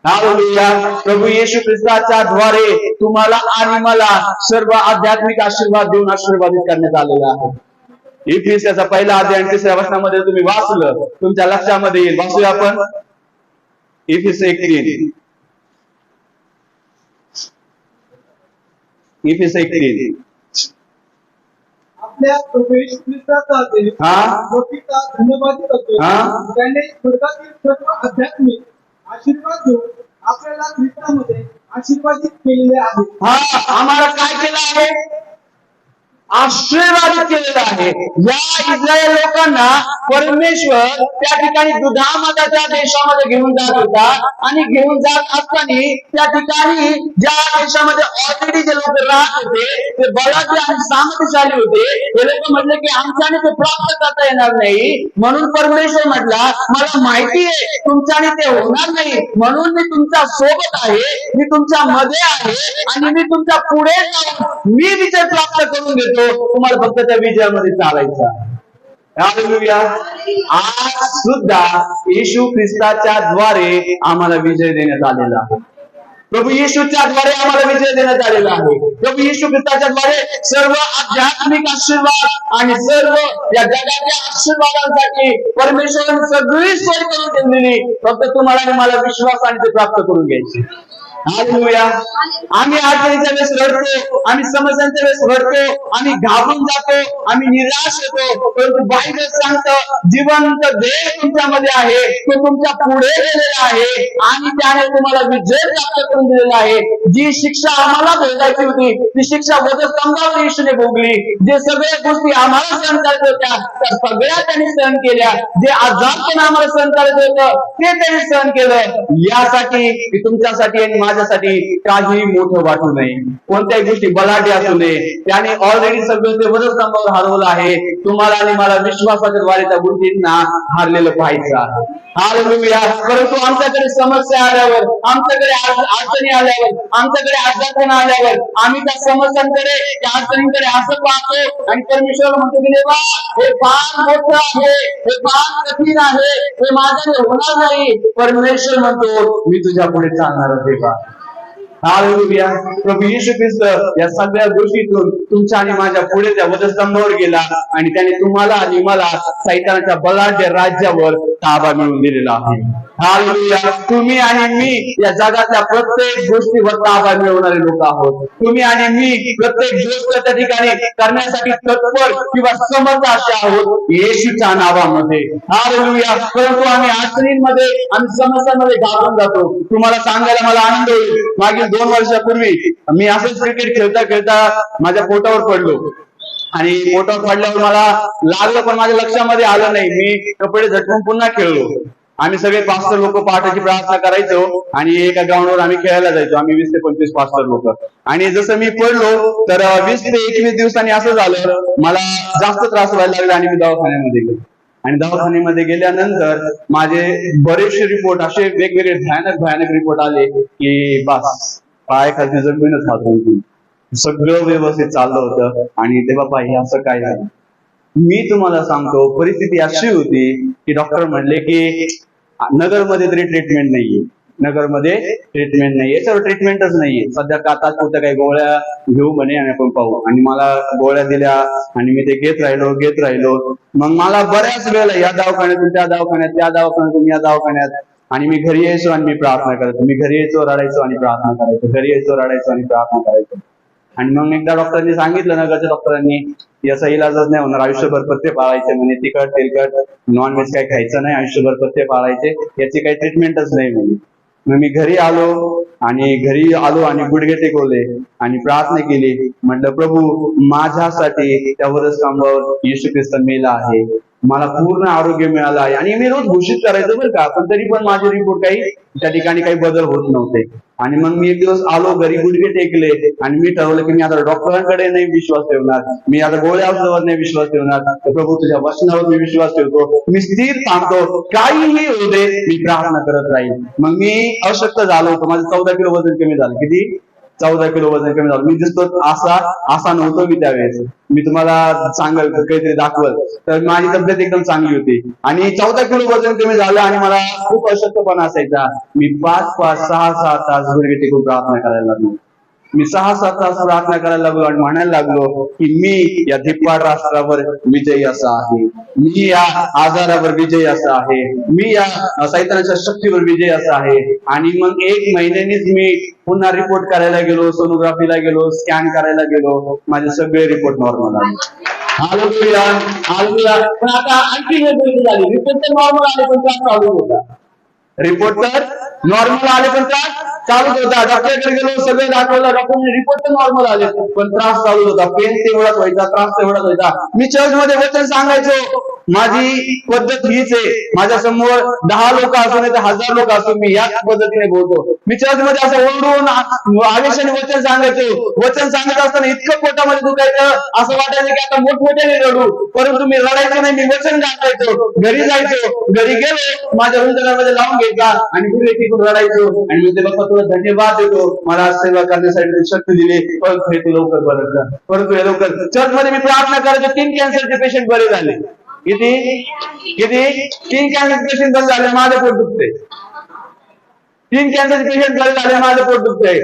हालेलुया. प्रभू येशू ख्रिस्ताच्या द्वारे तुम्हाला आणि मला सर्व आध्यात्मिक आशीर्वाद देऊन आशीर्वादित करण्यात आलेला आहे. इफिसियाचा पहिला अध्याय 3ऱ्या वचनामध्ये तुम्ही वाचलं, तुमच्या लक्षामध्ये येईल. वाचूया आपण इफिसिया 1:3. इफिसिया 1:3. आपल्या प्रभू येशू ख्रिस्ताचा देव मोठीचा धन्यवाद करतो. त्याने स्वर्गातील सर्व आध्यात्मिक आशीर्वाद देऊन आपल्याला ख्रिस्तामध्ये आशीर्वादित केलेले आहे. आम्हाला काय केलं आहे? आशीर्वादित केलेलं आहे. या इस्रायल लोकांना परमेश्वर त्या ठिकाणी दुधामताच्या देशामध्ये घेऊन जात होता. आणि घेऊन जात असताना त्या ठिकाणी ज्या देशामध्ये ऑलरेडी जे लोक राहत होते ते बलाढ्य आणि सामर्थ्यशाली होते. हे लोक म्हटले की आमच्याने ते प्राप्त करता येणार नाही. म्हणून परमेश्वर म्हटला, मला माहिती आहे तुमच्याने ते होणार नाही, म्हणून मी तुमच्या सोबत आहे, मी तुमच्या मध्ये आहे आणि मी तुमच्या पुढे जाऊन मी विजय प्राप्त करून घेतो. तुम्हाला फक्त त्या विजयामध्ये चालायचं आहे. हालेलुया. आज सुद्धा येशू ख्रिस्ताच्या द्वारे आम्हाला विजय देण्यात आलेला आहे. प्रभू येशूच्या द्वारे आम्हाला विजय देण्यात आलेला आहे. प्रभू येशू ख्रिस्ताच्या द्वारे सर्व आध्यात्मिक आशीर्वाद आणि सर्व या जगाच्या आशीर्वादांसाठी परमेश्वराने सगळी सोय करून ठेवलेली. फक्त तुम्हाला आणि मला विश्वासाने ते प्राप्त करून घ्यायचे. हालेलुया. आम्ही अडचणीच्या वेळेस रडतो, आम्ही समस्यांच्या वेळेस रडतो, आम्ही घाबरून जातो, आम्ही निराश होतो. परंतु बायबल सांगतं जिवंत देव तुमच्यामध्ये आहे, तो तुमच्या पुढे गेलेला आहे आणि त्याने तुम्हाला विजय प्राप्त करून दिलेला आहे. जी शिक्षा आम्हाला भोगायची होती ती शिक्षा वधस्तंभावर येशूने भोगली. जे सगळ्या गोष्टी आम्हाला सहन करायच्या होत्या त्या सगळ्या त्यांनी सहन केल्या. जे आजारपण आम्हाला सहन करायचं होतं ते त्यांनी सहन केलं. यासाठी की तुमच्यासाठी आणि माझ्यासाठी काही मोठं वाटू नये, कोणत्याही गोष्टी बलाढ्य असू नये. त्याने ऑलरेडी सगळं ते वधस्तंभावर हरवलं आहे. तुम्हाला आणि मला विश्वासाच्या द्वारे त्या गोष्टींना हारलेलं पाहायचं आहे. हालेलुया. परंतु आमच्याकडे समस्या आल्यावर, आमच्याकडे अडचणी आल्यावर, आमच्याकडे आजारपण आल्यावर आम्ही त्या समस्यांकडे त्या अडचणींकडे असं पाहतो आणि परमेश्वर म्हणतो की देवा हे फार मोठं आहे, हे फार कठीण आहे, हे माझ्याने होणार नाही. परमेश्वर म्हणतो मी तुझ्या पुढे चालणार देवा. हालेलुया. प्रभू येशू ख्रिस्त या सगळ्या गोष्टीतून तुमच्या आणि माझ्या पुढे त्या वधस्तंभावर गेला आणि त्याने तुम्हाला आणि मला सैतानाच्या बलाढ्य राज्यावर ताबा मिळवून दिलेला आहे. हालेलुया. तुम्ही आणि मी या जगातल्या प्रत्येक गोष्टीवर ताबा मिळवणारे लोक आहोत. तुम्ही आणि मी प्रत्येक गोष्ट त्या ठिकाणी करण्यासाठी तत्पर किंवा समर्थ असे आहोत येशूच्या नावामध्ये. हालेलुया. परंतु आम्ही अडचणींमध्ये आणि समस्यांमध्ये घाबरून जातो. तुम्हाला सांगायला मला आनंद होईल, मागील 2 वर्षापूर्वी मी असंच क्रिकेट खेळता खेळता माझ्या पोटावर पडलो आणि पोटावर पडल्यावर मला लागलं पण माझ्या लक्षामध्ये आलं नाही. मी कपडे झटकून पुन्हा खेळलो. आम्ही सगळे पास्टर लोक पहाटेची प्रार्थना करायचो आणि एका ग्राउंडवर आम्ही खेळायला जायचो. आम्ही 20 ते 25 पास्टर लोक. आणि जसं मी पडलो तर 20 ते 21 दिवसांनी असं झालं, मला जास्त त्रास व्हायला लागला आणि मी दवाखान्यामध्ये गेलो. आणि दवाखान्यामध्ये गेल्यानंतर माझे बरेचसे रिपोर्ट असे वेगवेगळे भयानक रिपोर्ट आले की बस पायाखाली जमीनच हात होती. सगळं व्यवस्थित चाललं होतं आणि ते बाबा हे असं काय झालं. मी तुम्हाला सांगतो परिस्थिती अशी होती की डॉक्टर म्हणले की नगरमध्ये तरी ट्रीटमेंट नाहीये, नगरमध्ये ट्रीटमेंट नाही, याच्यावर ट्रीटमेंटच नाहीये सध्या. तात्पुरत्या काही गोळ्या घेऊ म्हणे आणि आपण पाहू. आणि मला गोळ्या दिल्या आणि मी ते घेत राहिलो. मग मला बऱ्याच वेळेला या दवाखान्यातून त्या दवाखान्यात, त्या दवाखान्यातून या दवाखान्यात, आणि मी घरी यायचो आणि मी प्रार्थना करायचो. मी घरी यायचो, रडायचो आणि प्रार्थना करायचो, घरी यायचो, रडायचो आणि प्रार्थना करायचो. आणि मग एकदा डॉक्टरांनी सांगितलं, नगरच्या डॉक्टरांनी याचा इलाजच नाही होणार, आयुष्यभर पथ्य पाळायचे म्हणे, तिखट तेलकट नॉनव्हेज काही खायचं नाही, आयुष्यभर पथ्य पाळायचे, याची काही ट्रीटमेंटच नाही म्हणे. मग मी घरी आलो आणि गुडघे टेकवले आणि प्रार्थना केली. म्हटलं प्रभू माझ्यासाठी त्या वधस्तंभावर येशू ख्रिस्त मेला आहे, मला पूर्ण आरोग्य मिळालं आहे आणि मी रोज घोषित करायचो बरं का, पण तरी पण माझे रिपोर्ट काही त्या ठिकाणी काही बदल होत नव्हते. आणि मग मी एक दिवस आलो घरी, गुडघे टेकले आणि मी ठरवलं की मी आता डॉक्टरांकडे नाही विश्वास ठेवणार, मी आता गोळ्या औषधावर नाही विश्वास ठेवणार, तर प्रभू तुझ्या वचनावर मी विश्वास ठेवतो, मी स्थिर थांबतो, काहीही होऊ दे, मी प्रार्थना करत राहील. मग मी अशक्त झालो होतो, माझं 14 किलो वजन कमी झालं. किती? 14 किलो वजन कमी झालं. मी दिसतो असा नव्हतो मी त्यावेळेस. मी तुम्हाला सांगेल काहीतरी दाखवल तर माझी तब्येत एकदम चांगली होती आणि 14 किलो वजन कमी झालं आणि मला खूप अशक्तपणा असायचा. मी 5-5, 6-6 तास गुडघे टेकून प्रार्थना करायला लागलो. मी 6-7 तास प्रार्थना करायला लागलो आणि म्हणायला लागलो की मी या धिप्पाड राष्ट्रावर विजयी असा आहे, मी या आजारावर विजयी असा आहे, मी या सैतानाच्या शक्तीवर विजयी असा आहे. आणि मग 1 महिन्यानेच मी पुन्हा रिपोर्ट करायला गेलो, सोनोग्राफीला गेलो, स्कॅन करायला गेलो, माझे सगळे रिपोर्ट नॉर्मल आले. Hallelujah, hallelujah. पण आता आणखी एक गोष्ट झाली, रिपोर्ट तर नॉर्मल आले पण त्रास चालू होता. रिपोर्ट तर नॉर्मल आले पण त्रास चालूच होता. डॉक्टरकडे गेलो, सगळे दाखवलं, डॉक्टरने रिपोर्ट तर नॉर्मल आले पण त्रास चालू होता. पेन तेवढाच व्हायचा, त्रास तेवढाच व्हायचा. मी चर्च मध्ये वचन सांगायचो, माझी पद्धत हीच आहे, माझ्या समोर 10 लोक असो नाही तर 1000 लोक असो, मी याच पद्धतीने बोलतो. मी चर्च मध्ये असं ओरडून आवेशाने वचन सांगायचो. वचन सांगत असताना इतकं पोटामध्ये दुखायचं, असं वाटायचं की आता मोठमोठ्याने रडू, परंतु मी रडायचो नाही, मी वचन सांगायचो. घरी जायचो, घरी गेलो, माझ्या हृदयामध्ये लावून घ्यायचा आणि पुढे तिकडून रडायचो आणि मी ते बाप्पा तुला धन्यवाद देतो, मला आज सेवा करण्यासाठी शक्ती दिली, परंतु हे तू लवकर बरं कर, परंतु हे लवकर. चर्च मध्ये मी प्रार्थना करायचो, 3 कॅन्सरचे पेशंट बरे झाले. किती 3 कॅन्सर पेशंट बरे झाले, माझं पोट दुखते. 3 कॅन्सर पेशंट बरे झाले, माझं पोट दुखतंय.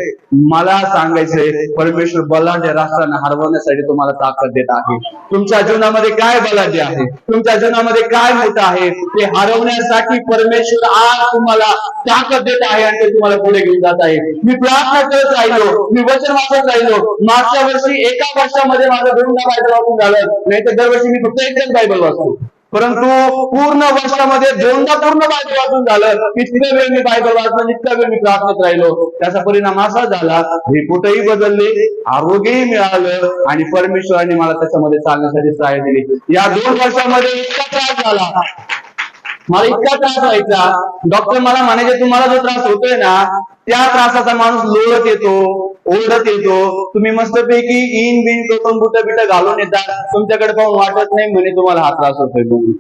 मला सांगायचंय, परमेश्वर बलाढ्य राष्ट्रांना हरवण्यासाठी तुम्हाला ताकद देत आहे. तुमच्या जीवनामध्ये काय बलाढ्य आहे, तुमच्या जीवनामध्ये काय मोठं आहे, ते हरवण्यासाठी परमेश्वर आज तुम्हाला ताकद देत आहे आणि ते तुम्हाला पुढे घेऊन जात आहे. मी प्रार्थना करत राहिलो, मी वचन वाचत राहिलो. मागच्या वर्षी एका वर्षामध्ये माझं 2दा बायबल वाचून झालं, नाही तर दरवर्षी मी फक्त 1च बायबल वाचतो, परंतु पूर्ण वर्षामध्ये 2दा पूर्ण बायबल वाचून झालं. इतक्या वेळ मी बायबल वाचलं, इतक्या वेळ मी प्रार्थनेत राहिलो. त्याचा परिणाम असा झाला, रिपोर्टही बदलले, आरोग्यही मिळालं आणि परमेश्वराने मला त्याच्यामध्ये चालण्यासाठी सहाय्य दिली. या 2 वर्षामध्ये इतका त्रास झाला, मला इतका त्रास व्हायचा. डॉक्टर मला म्हणायचे तुम्हाला जो त्रास होतोय ना, त्या त्रासाचा माणूस लोळत येतो, ओरडत येतो, तुम्ही मस्तपैकी इन बिन टोटून बुट बिट घालून येतात, तुमच्याकडे पाहून वाटत नाही म्हणे तुम्हाला हा त्रास होतोय म्हणून.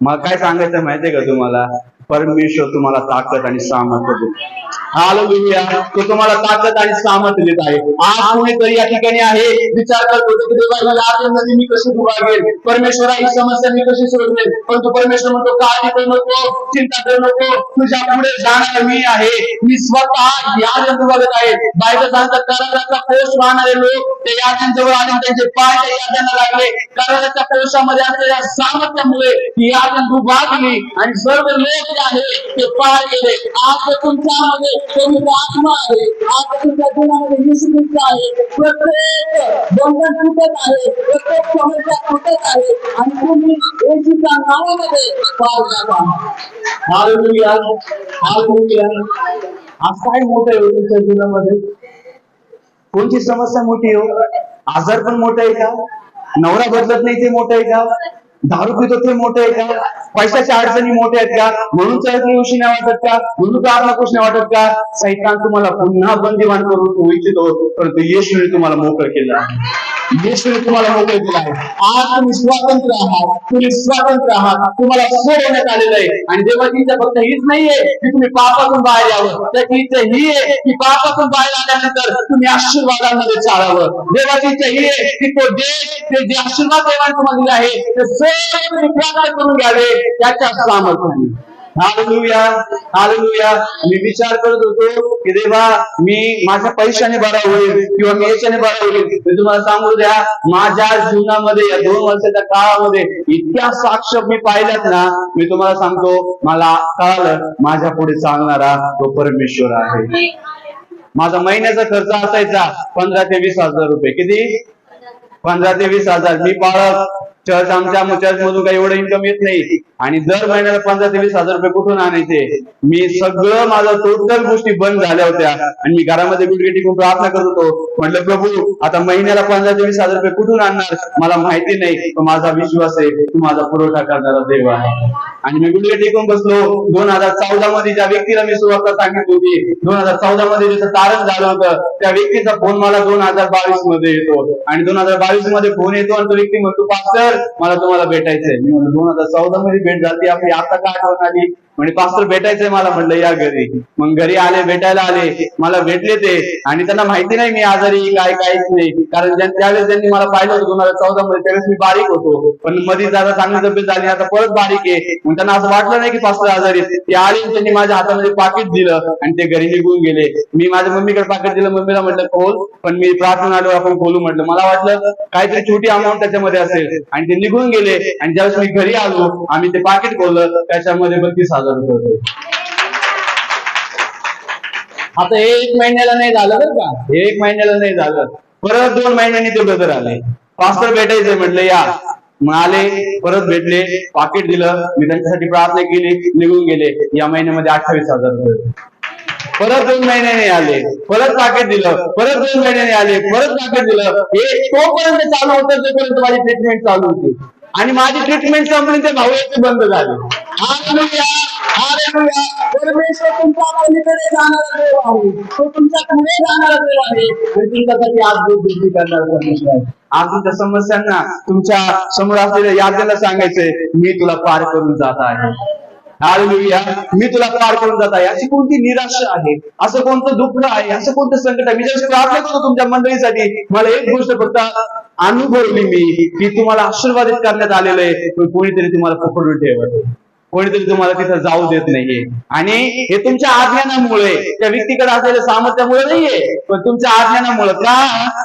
मला काय सांगायचं माहितीये का तुम्हाला, परमेश्वर तुम्हाला ताकद आणि सामर्थ्य देतो. हालेलुया, तो तुम्हाला ताकद आणि सामर्थ्य देत आहे. आज कोणीतरी या ठिकाणी आहे, विचार करत होते की देवा मला आतमध्ये मी कशी दुभागेल, परमेश्वरा ही समस्या मी कशी सोडवेल, परंतु परमेश्वर म्हणतो काळजी करू नको, चिंता करू नको, तुझ्या पुढे जाणार मी आहे, मी स्वतः याद्या दुभागत आहे. बायबल सांगतात कराराचा कोष वाहणारे लोक ते याद्यांजवळ आले, त्यांचे पाय त्या याद्यांना लागले. कराराच्या कोशामध्ये असलेल्या सामर्थ्यामुळे ही याद्या दुभागली आणि सर्व लोक जे आहे ते पाय गेले. आज तुमच्यामध्ये पवित्र आत्मा आहे, आज तुमच्या जीवनामध्ये येशू ख्रिस्त आहे. प्रत्येक बंधन तुटत आहे, प्रत्येक समस्या तुटत आहे आणि तुम्ही येशूच्या नावामध्ये पाय घाला. Hallelujah, hallelujah. आज काय मोठं आहे तुमच्या जीवनामध्ये? कोणती समस्या मोठी हो? आजार पण मोठा आहे का? नवरा बदलत नाही ते मोठं आहे का? दारू पितो ते मोठे आहे का? पैशाच्या अडचणी मोठ्या आहेत का? म्हणून चैत्र उशी नाही वाटत का? म्हणून प्रार्थना खुश नाही वाटत का? सैतान तुम्हाला पुन्हा बंदिवान करून इच्छितो, परंतु येशूने तुम्हाला मोकळं केलं आहे. येशूने तुम्हाला मोकळं केलं आहे. आज तुम्ही स्वतंत्र आहात, तुम्ही स्वतंत्र आहात, तुम्हाला सोडवण्यात आलेलं आहे. आणि देवाची इच्छा फक्त हीच नाहीये की तुम्ही पापातून बाहेर यावं, त्याची इच्छा ही आहे की पापातून बाहेर आल्यानंतर तुम्ही आशीर्वादांमध्ये चालावं. देवाची इच्छा ही आहे की तो देश, ते जे आशीर्वाद देवाने तुम्हाला दिले आहे ते सर्व तुम्ही प्राप्त करून घ्यावे त्याच्या सामर्थ्याने. Hallelujah, hallelujah. मी विचार करत होतो की देवा मी माझ्या पैशाने बरा होईल किंवा मी याच्याने बरा होईल. मी तुम्हाला सांगू द्या, माझ्या जीवनामध्ये या 2 वर्षाच्या काळामध्ये इतक्या साक्ष मी पाहिल्यात ना, मी तुम्हाला सांगतो मला कळालं माझ्या पुढे चालणारा तो परमेश्वर आहे. माझा महिन्याचा खर्च असायचा 15 ते 20 हजार रुपये. किती? 15 ते 20 हजार. मी पाळत चर्च मधून काही एवढं इन्कम येत नाही आणि दर महिन्याला 15 ते 20 हजार रुपये कुठून आणायचे. मी सगळं माझं टोटल गोष्टी बंद झाल्या होत्या आणि मी घरामध्ये गुडघे टेकून प्रार्थना करत होतो. म्हटलं प्रभू आता महिन्याला 15 ते 20 हजार रुपये कुठून आणणार मला माहिती नाही, पण माझा विश्वास आहे तू माझा पुरवठा करणारा देव आहे. आणि मी गुडघे टेकून बसलो. 2014 मध्ये ज्या व्यक्तीला मी सुरुवात सांगितली होती, 2014 मध्ये ज्याचं तारण झालं होतं, त्या व्यक्तीचा फोन मला 2022 मध्ये येतो आणि 2022 मध्ये फोन येतो आणि तो व्यक्ती म्हणतो पास्टर मला तुम्हाला भेटायचंय. मी म्हणलं 2014 मध्ये भेट झाली आपली, आता का आठवण आली? म्हणजे पास्टर भेटायचंय मला. म्हटलं या घरी. मग घरी आले, भेटायला आले, मला भेटले ते आणि त्यांना माहिती नाही मी आजारी काहीच नाही, कारण त्यावेळेस त्यांनी मला पाहिलं होतं 2014 मध्ये, त्यावेळेस मी बारीक होतो, पण मध्ये जरा चांगली तब्येत झाली, आता परत बारीक आहे. मग त्यांना असं वाटलं नाही की पास्टर आजारी. ते आले, त्यांनी माझ्या हातामध्ये पाकिट दिलं आणि ते घरी निघून गेले. मी माझ्या मम्मीकडे पाकिट दिलं, मम्मीला म्हटलं खोल, पण मी प्रार्थना आलो आपण खोलू म्हटलं. मला वाटलं काहीतरी छोटी अमाऊंट त्याच्यामध्ये असेल आणि ते निघून गेले. आणि ज्यावेळेस मी घरी आलो, आम्ही ते पाकिट खोललं, त्याच्यामध्ये 32,000 रुपये होते. आता हे 1 महिन्याला नाही झालं बरं का, हे 1 महिन्याला नाही झालं. परत 2 महिन्यांनी ते ब्रदर आले, पास्टर भेटायचंय म्हटलं या. मग आले, परत भेटले, पाकिट दिलं, मी त्यांच्यासाठी प्रार्थना केली, निघून गेले. या महिन्यामध्ये 28,000 रुपये. परत 2 महिन्याने आले, परत पाकिट दिलं, परत 2 महिन्याने आले, परत पाकिट दिलं. हे तोपर्यंत चालू होतं तोपर्यंत माझी ट्रीटमेंट चालू होती आणि माझी ट्रीटमेंट संपली ते भाऊ याचे बंद झाले. Hallelujah, hallelujah. परमेश्वर तुमच्या पलीकडे जाणारा देव आहे, तो तुमच्या पुढे जाणारा देव आहे आणि तुमच्यासाठी अद्भुत गोष्टी करणारा परमेश्वर आहे. आज तुमच्या समस्यांना तुमच्या समोर असलेल्या याद्याला सांगायचंय मी तुला पार करून जात आहे. हालेलुया, मी तुला पार करून जात आहे. अशी कोणती निराशा आहे, असं कोणतं दुःख आहे, असं कोणतं संकट आहे. मी जर प्रार्थना करतो तुमच्या मंडळीसाठी, मला एक गोष्ट फक्त अनुभवली मी की तुम्हाला आशीर्वादित करण्यात आलेलं आहे, पण कोणीतरी तुम्हाला पकडून ठेवत, कोणीतरी तुम्हाला तिथं जाऊ देत नाहीये. आणि हे तुमच्या आज्ञानामुळे, त्या व्यक्तीकडे असलेल्या सामर्थ्यामुळे नाहीये, पण तुमच्या आज्ञानामुळे. का?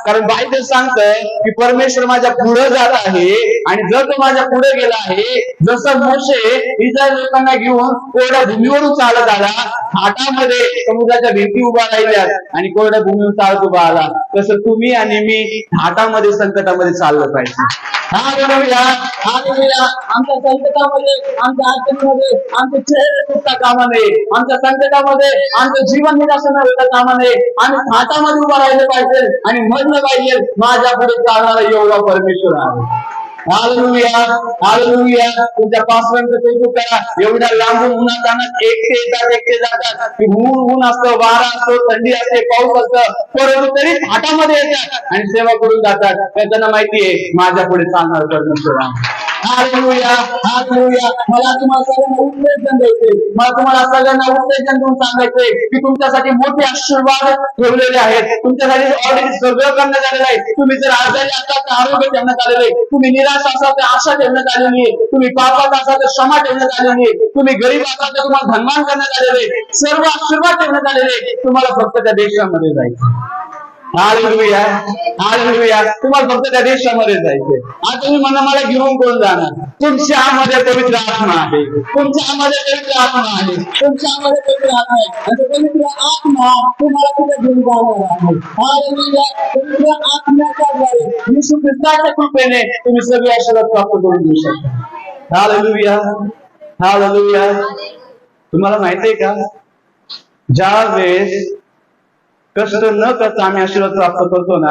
कारण बायबल सांगतं की परमेश्वर माझ्या पुढे जात आहे आणि जर तो माझ्या पुढे गेला आहे, जसं मोशे इस्रायल लोकांना घेऊन कोरड्या भूमीवरून चालत आला, घाटामध्ये समुद्राच्या भिंती उभा राहिल्यात आणि कोरड्या भूमीवर चालत उभा आला, तसं तुम्ही आणि मी घाटामध्ये संकटामध्ये चाललं पाहिजे. Hallelujah, hallelujah. आमच्या संकटामध्ये, आमच्या अडचणीमध्ये आमचे चेहरे फुटता कामा नये, आमच्या संकटामध्ये आमचं जीवन निराशा होता कामा नये. आम्ही घाटामध्ये उभा राहिले पाहिजे आणि म्हणलं पाहिजे माझ्या पुढे चालणारा एवढा परमेश्वर आहे. Hallelujah, hallelujah. तुमच्या पास्टरांचं कौतुक करा. एवढ्या लांबून उन्हात आणत एकटे येतात, एकटे जातात. ऊन असतं, वारा असतो, थंडी असते, पाऊस असतं, परंतु तरी घाटामध्ये येतात आणि सेवा करून जातात. त्यांना माहितीये माझ्या पुढे चालणार परमेश्वर आहे. Hallelujah, hallelujah. मला तुम्हाला सगळ्यांना उत्तेजन द्यायचे, मला तुम्हाला सगळ्यांना उत्तेजन देऊन सांगायचंय की तुमच्यासाठी मोठे आशीर्वाद ठेवलेले आहेत. तुमच्यासाठी ऑलरेडी सगळं करण्यात आलेलं आहे. तुम्ही जर आजारी असाल तर आरोग्य ठेवण्यात आलेलं आहे, तुम्ही निराश असाल तर आशा ठेवण्यात आलेली आहे, तुम्ही पापात असाल तर क्षमा ठेवण्यात आलेली आहे, तुम्ही गरीब असाल तर तुम्हाला धनवान करण्यात आलेले आहे. सर्व आशीर्वाद ठेवण्यात आलेले आहे. तुम्हाला फक्त त्या देशामध्ये जायचं. Hallelujah, hallelujah. तुम्हाला फक्त त्या देशामध्ये जायचंय. आता तुम्ही म्हणा मला घेऊन कोण जाणार? तुमच्यामध्ये पवित्र आत्मा आहे, तुमच्यामध्ये पवित्र आत्मा आहे, तुमच्यामध्ये पवित्र आत्मा आहे आणि पवित्र आत्मा तुम्हाला कुठे घेऊन जाणार आहे. हालेलुया. पवित्र आत्म्याच्या द्वारे येशू ख्रिस्ताच्या कृपेने तुम्ही सगळे आशीर्वाद प्राप्त करून घेऊ शकता. Hallelujah, hallelujah. तुम्हाला माहितीये का, ज्या वेळेस कष्ट न करता आम्ही आशीर्वाद प्राप्त करतो ना,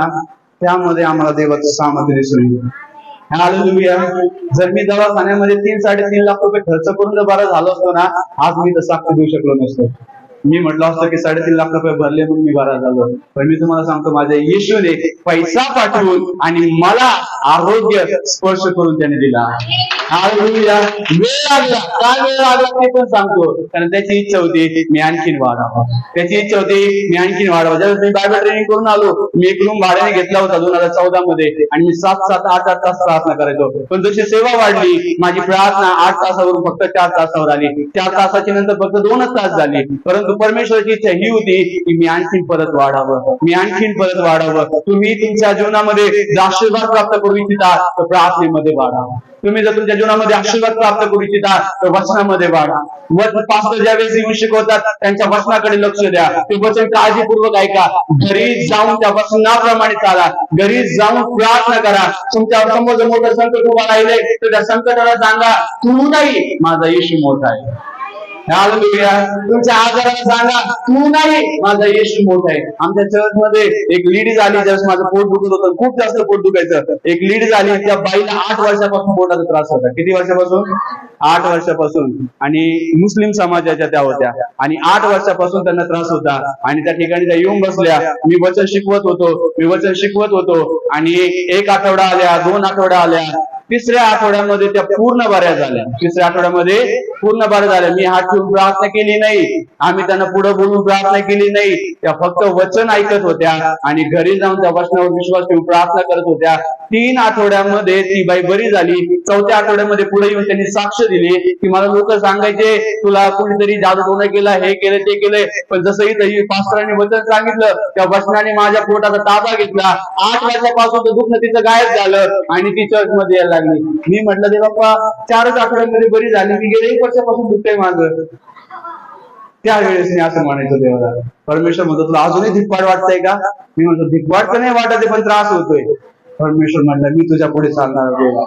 त्यामध्ये आम्हाला देवाचं सामर्थ्य दिसून येईल. हालेलुया. जर मी दवाखान्यामध्ये 3-3.5 लाख रुपये खर्च करून जर बरा झालो असतो ना, आज मी तर साक्ष देऊ शकलो नसतो. मी म्हटलं असतं की 3.5 लाख रुपये भरले म्हणून मी बरा झालो. पण मी तुम्हाला सांगतो माझ्या येशूने पैसा पाठवून आणि मला आरोग्य स्पर्श करून त्याने दिला. हालेलुया. वेळ लागला, काय वेळ लागला ते पण सांगतो, कारण त्याची इच्छा होती मी आणखीन वाढावं, त्याची इच्छा होती मी आणखीन वाढावं. ज्यावेळेस मी बायबल ट्रेनिंग करून आलो, मी एक रूम भाड्याने घेतला होता 2014 मध्ये आणि मी 7-8 तास प्रार्थना करायचो. पण जशी सेवा वाढली, माझी प्रार्थना 8 तासावरून फक्त 4 तासावर आली. 4 तासाची नंतर फक्त 2च तास झाली. परंतु परमेश्वराची इच्छा ही होती की मी आणखीन परत वाढावं, मी आणखीन परत वाढावं. तुम्ही तुमच्या जीवनामध्ये आशीर्वाद प्राप्त करू इच्छिता तर प्रार्थनेमध्ये वाढावं. तुम्ही जर तुमच्या जीवनामध्ये आशीर्वाद प्राप्त करू इच्छिता तर वचनामध्ये वाढा. पास्टर ज्यावेळेस येऊन शिकवतात त्यांच्या वचनाकडे लक्ष द्या. ते वचन काळजीपूर्वक ऐका. घरी जाऊन त्या वचनाप्रमाणे चाला. घरी जाऊन प्रार्थना करा. तुमच्या समोर जर मोठं संकट उभा राहिले तर त्या संकटाला सांगा तू नाही, माझा येशू मोठा आहे. हालेलुया. तुमच्या आजाराला सांगा तू नाही, माझा येशू मोठा आहे. आमच्या चर्च मध्ये एक लेडीज आली, ज्यावेळेस माझं पोट दुखत होतं, खूप जास्त पोट दुखायचं. एक लेडीज आली, त्या बाईला 8 वर्षापासून पोटाचा त्रास होता. किती वर्षापासून? 8 वर्षापासून. आणि मुस्लिम समाजाच्या त्या होत्या आणि 8 वर्षापासून त्यांना त्रास होता. आणि त्या ठिकाणी त्या येऊन बसल्या. मी वचन शिकवत होतो आणि 1 आठवडा आल्या, 2 आठवडा आल्या, 3ऱ्या आठवड्यामध्ये त्या पूर्ण बऱ्या झाल्या. 3ऱ्या आठवड्यामध्ये पूर्ण बऱ्या झाल्या. मी हात ठेवून प्रार्थना केली नाही, आम्ही त्यांना पुढे बोलून प्रार्थना केली नाही. त्या फक्त वचन ऐकत होत्या आणि घरी जाऊन त्या वचनावर विश्वास ठेवून प्रार्थना करत होत्या. 3 आठवड्यामध्ये ती बाई बरी झाली. 4थ्या आठवड्यामध्ये पुढे येऊन त्यांनी साक्ष दिली की मला लोक सांगायचे तुला कोणीतरी जादूटोणा केला, हे केलं ते केलंय, पण जसं इथं पास्टरांनी वचन सांगितलं त्या वचनाने माझ्या पोटाचा ताबा घेतला. 8 वर्षापासून ते दुखणं तिचं गायब झालं आणि ती चर्चमध्ये यायला लागली. मी म्हटलं दे बाप्पा 4च आठवड्यामध्ये बरी झाली, मी गेले 1 वर्षापासून दुखतंय माझं. त्यावेळेस मी असं म्हणायचो देवाला. परमेश्वर म्हणतो तुला अजूनही धिप्पाड वाटतंय का? मी म्हणतो धिप्पाड तर नाही वाटत, पण त्रास होतोय. परमेश्वर म्हणला मी तुझ्या पुढे चालणार देव,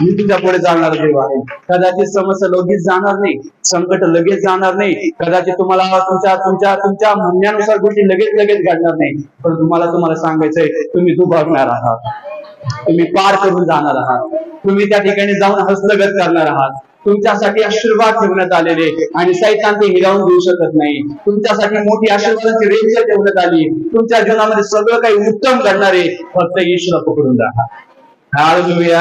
मी तुझ्या पुढे चालणार देव आहे. कदाचित समस्या लगेच जाणार नाही, संकट लगेच जाणार नाही, कदाचित तुम्हाला तुमच्या म्हणण्यानुसार गोष्टी लगेच घडणार नाही, पण तुम्हाला सांगायचंय तुम्ही दुभागणार आहात, तुम्ही पार करून जाणार आहात, तुम्ही त्या ठिकाणी जाऊन हस्तगत करणार आहात. तुमच्यासाठी आशीर्वाद ठेवण्यात आलेले आणि सैतान ते हिरावून देऊ शकत नाही. तुमच्यासाठी मोठी आशीर्वादाची रेंज ठेवण्यात आली. तुमच्या जीवनामध्ये सगळं काही उत्तम घडणारे फक्त येशूला पकडून राहा. Hallelujah,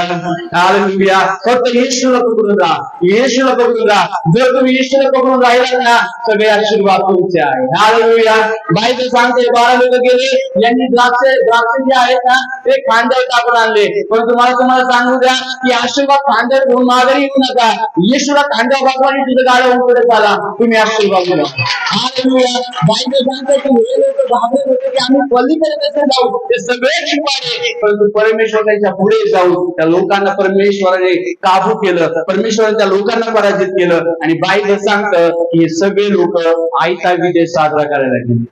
hallelujah. फक्त येशूला पकडून राहा, येशूला पकडून राहा. जर तुम्ही येशूला पकडून राहिला ना सगळे आशीर्वाद तुमचे आहे. हालेलुया. बायबल सांगते 12 लोक गेले, यांनी द्राक्ष जे आहेत ना ते खांद्यावर टाकून आणले, पण तुम्हाला सांगू द्या की आशीर्वाद खांद्यावर घेऊन माघारी येऊ नका. येशूला खांद्यावर बाजूने तुझं गाड्या उकडे झाला, तुम्ही आशीर्वाद घ्या. हालेलुया. बायबल सांगते की हे लोक घाबरत होते की आम्ही पलीकडे कसं जाऊ, ते सगळे शिकवाले, परंतु परमेश्वर त्यांच्या पुढे जाऊन त्या लोकांना परमेश्वराने काबू केलं, परमेश्वराने त्या लोकांना पराजित केलं. आणि बायबल सांगतं की हे सगळे लोक आयता विजय साजरा करायला गेले.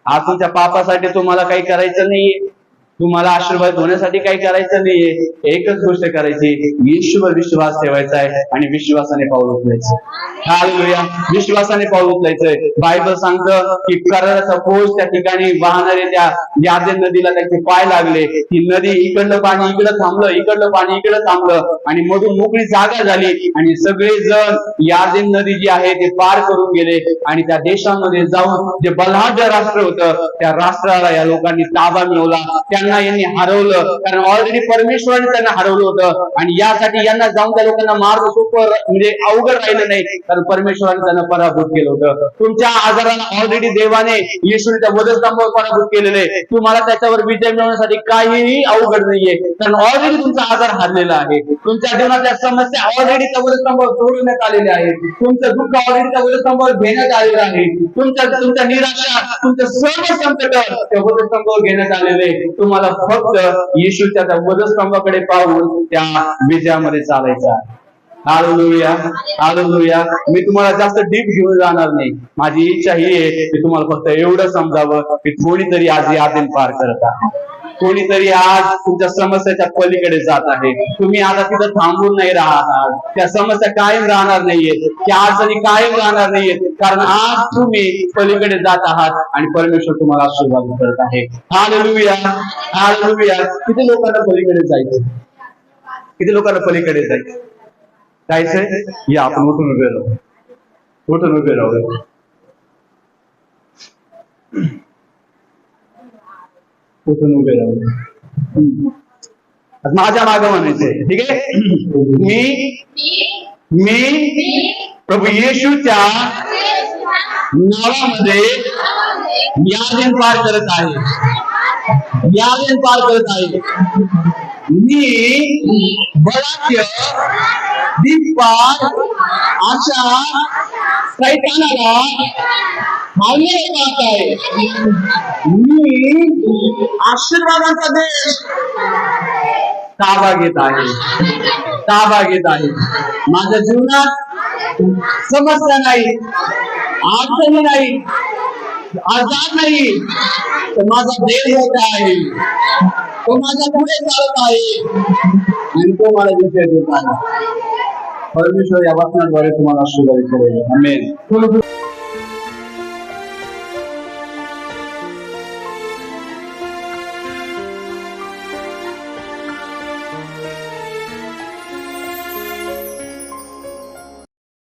आज तुमच्या पापासाठी तुम्हाला काही करायचं नाहीये, तुम्हाला आशीर्वाद होण्यासाठी काही करायचं नाहीये. एकच गोष्ट करायची, येशूवर विश्वास ठेवायचा आहे आणि विश्वासाने पाऊल उचलायचं. हालेलुया. विश्वासाने पाऊल उचलायचंय. बायबल सांगतं की कराराचा पोष त्या ठिकाणी वाहणारे त्या यार्देन नदीला त्यांचे पाय लागले. ती नदी इकडलं पाणी इकडं थांबलं, इकडलं पाणी इकडं थांबलं आणि मधून मोकळी जागा झाली आणि सगळे जण यार्देन नदी जी आहे ते पार करून गेले आणि त्या देशामध्ये जाऊन जे बलाढ्य राष्ट्र होतं त्या राष्ट्राला या लोकांनी ताबा मिळवला. त्यांना यांनी हरवलं, कारण ऑलरेडी परमेश्वराने त्यांना हरवलं होतं आणि यासाठी यांना जाऊन त्या लोकांना मारणं सोपं म्हणजे अवघड राहिलं नाही, कारण परमेश्वराने त्यांना पराभूत केलं होतं. तुमच्या आजाराला ऑलरेडी देवाने येशूने त्या वधस्तंभावर पराभूत केलेले. तुम्हाला त्याच्यावर विजय मिळवण्यासाठी काहीही अवघड नाहीये, कारण ऑलरेडी तुमचा आजार हरलेला आहे. तुमच्या जीवनातल्या समस्या ऑलरेडी त्या वधस्तंभावर सोडवण्यात आलेल्या आहेत. तुमचं दुःख ऑलरेडी त्या वधस्तंभावर घेण्यात आलेलं आहे. तुमच्या निराशा, तुमचं सर्व संकट त्या वधस्तंभावर घेण्यात आलेले. तुम्हाला फक्त येशूच्या त्या वधस्तंभाकडे पाहून त्या विजयामध्ये चालायचं आहे. Hallelujah, hallelujah. मी तुम्हाला जास्त डीप घेऊन जाणार नाही. माझी इच्छा ही आहे की तुम्हाला फक्त एवढं समजावं की कोणीतरी आज यादीन पार करत आहे, कोणीतरी आज तुमच्या समस्याच्या पलीकडे जात आहे. तुम्ही आता तिथं थांबून नाही राहणार, त्या समस्या कायम राहणार नाहीये, त्या अडचणी कायम राहणार नाहीयेत, कारण आज तुम्ही पलीकडे जात आहात आणि परमेश्वर तुम्हाला आशीर्वाद करत आहे. Hallelujah, hallelujah. किती लोकांना पलीकडे जायचं, किती लोकांना पलीकडे जायचं या आपण उठून उभे राहू, उठून उभे राहू. उठून उभे राहू. माझ्या मागे म्हणायचंय, ठीक आहे. मी प्रभू येशूच्या नावामध्ये यादीन पार करत आहे, यादीन पार करत आहे. मी बलाढ्य दिप्पाड अशा सैतानाला हाणले जात आहे. मी आशीर्वादाचा देश ताबा घेत आहे. ताबा घेत आहे. माझ्या जीवनात समस्या नाही, अडचणी नाही, आजार नाही, तर माझा देव मोठा आहे, तो माझ्या पुढे चालत आहे आणि तो मला विजय देत आहे. परमेश्वर या वचनाद्वारे तुम्हाला आशीर्वादित करेल. आमेन.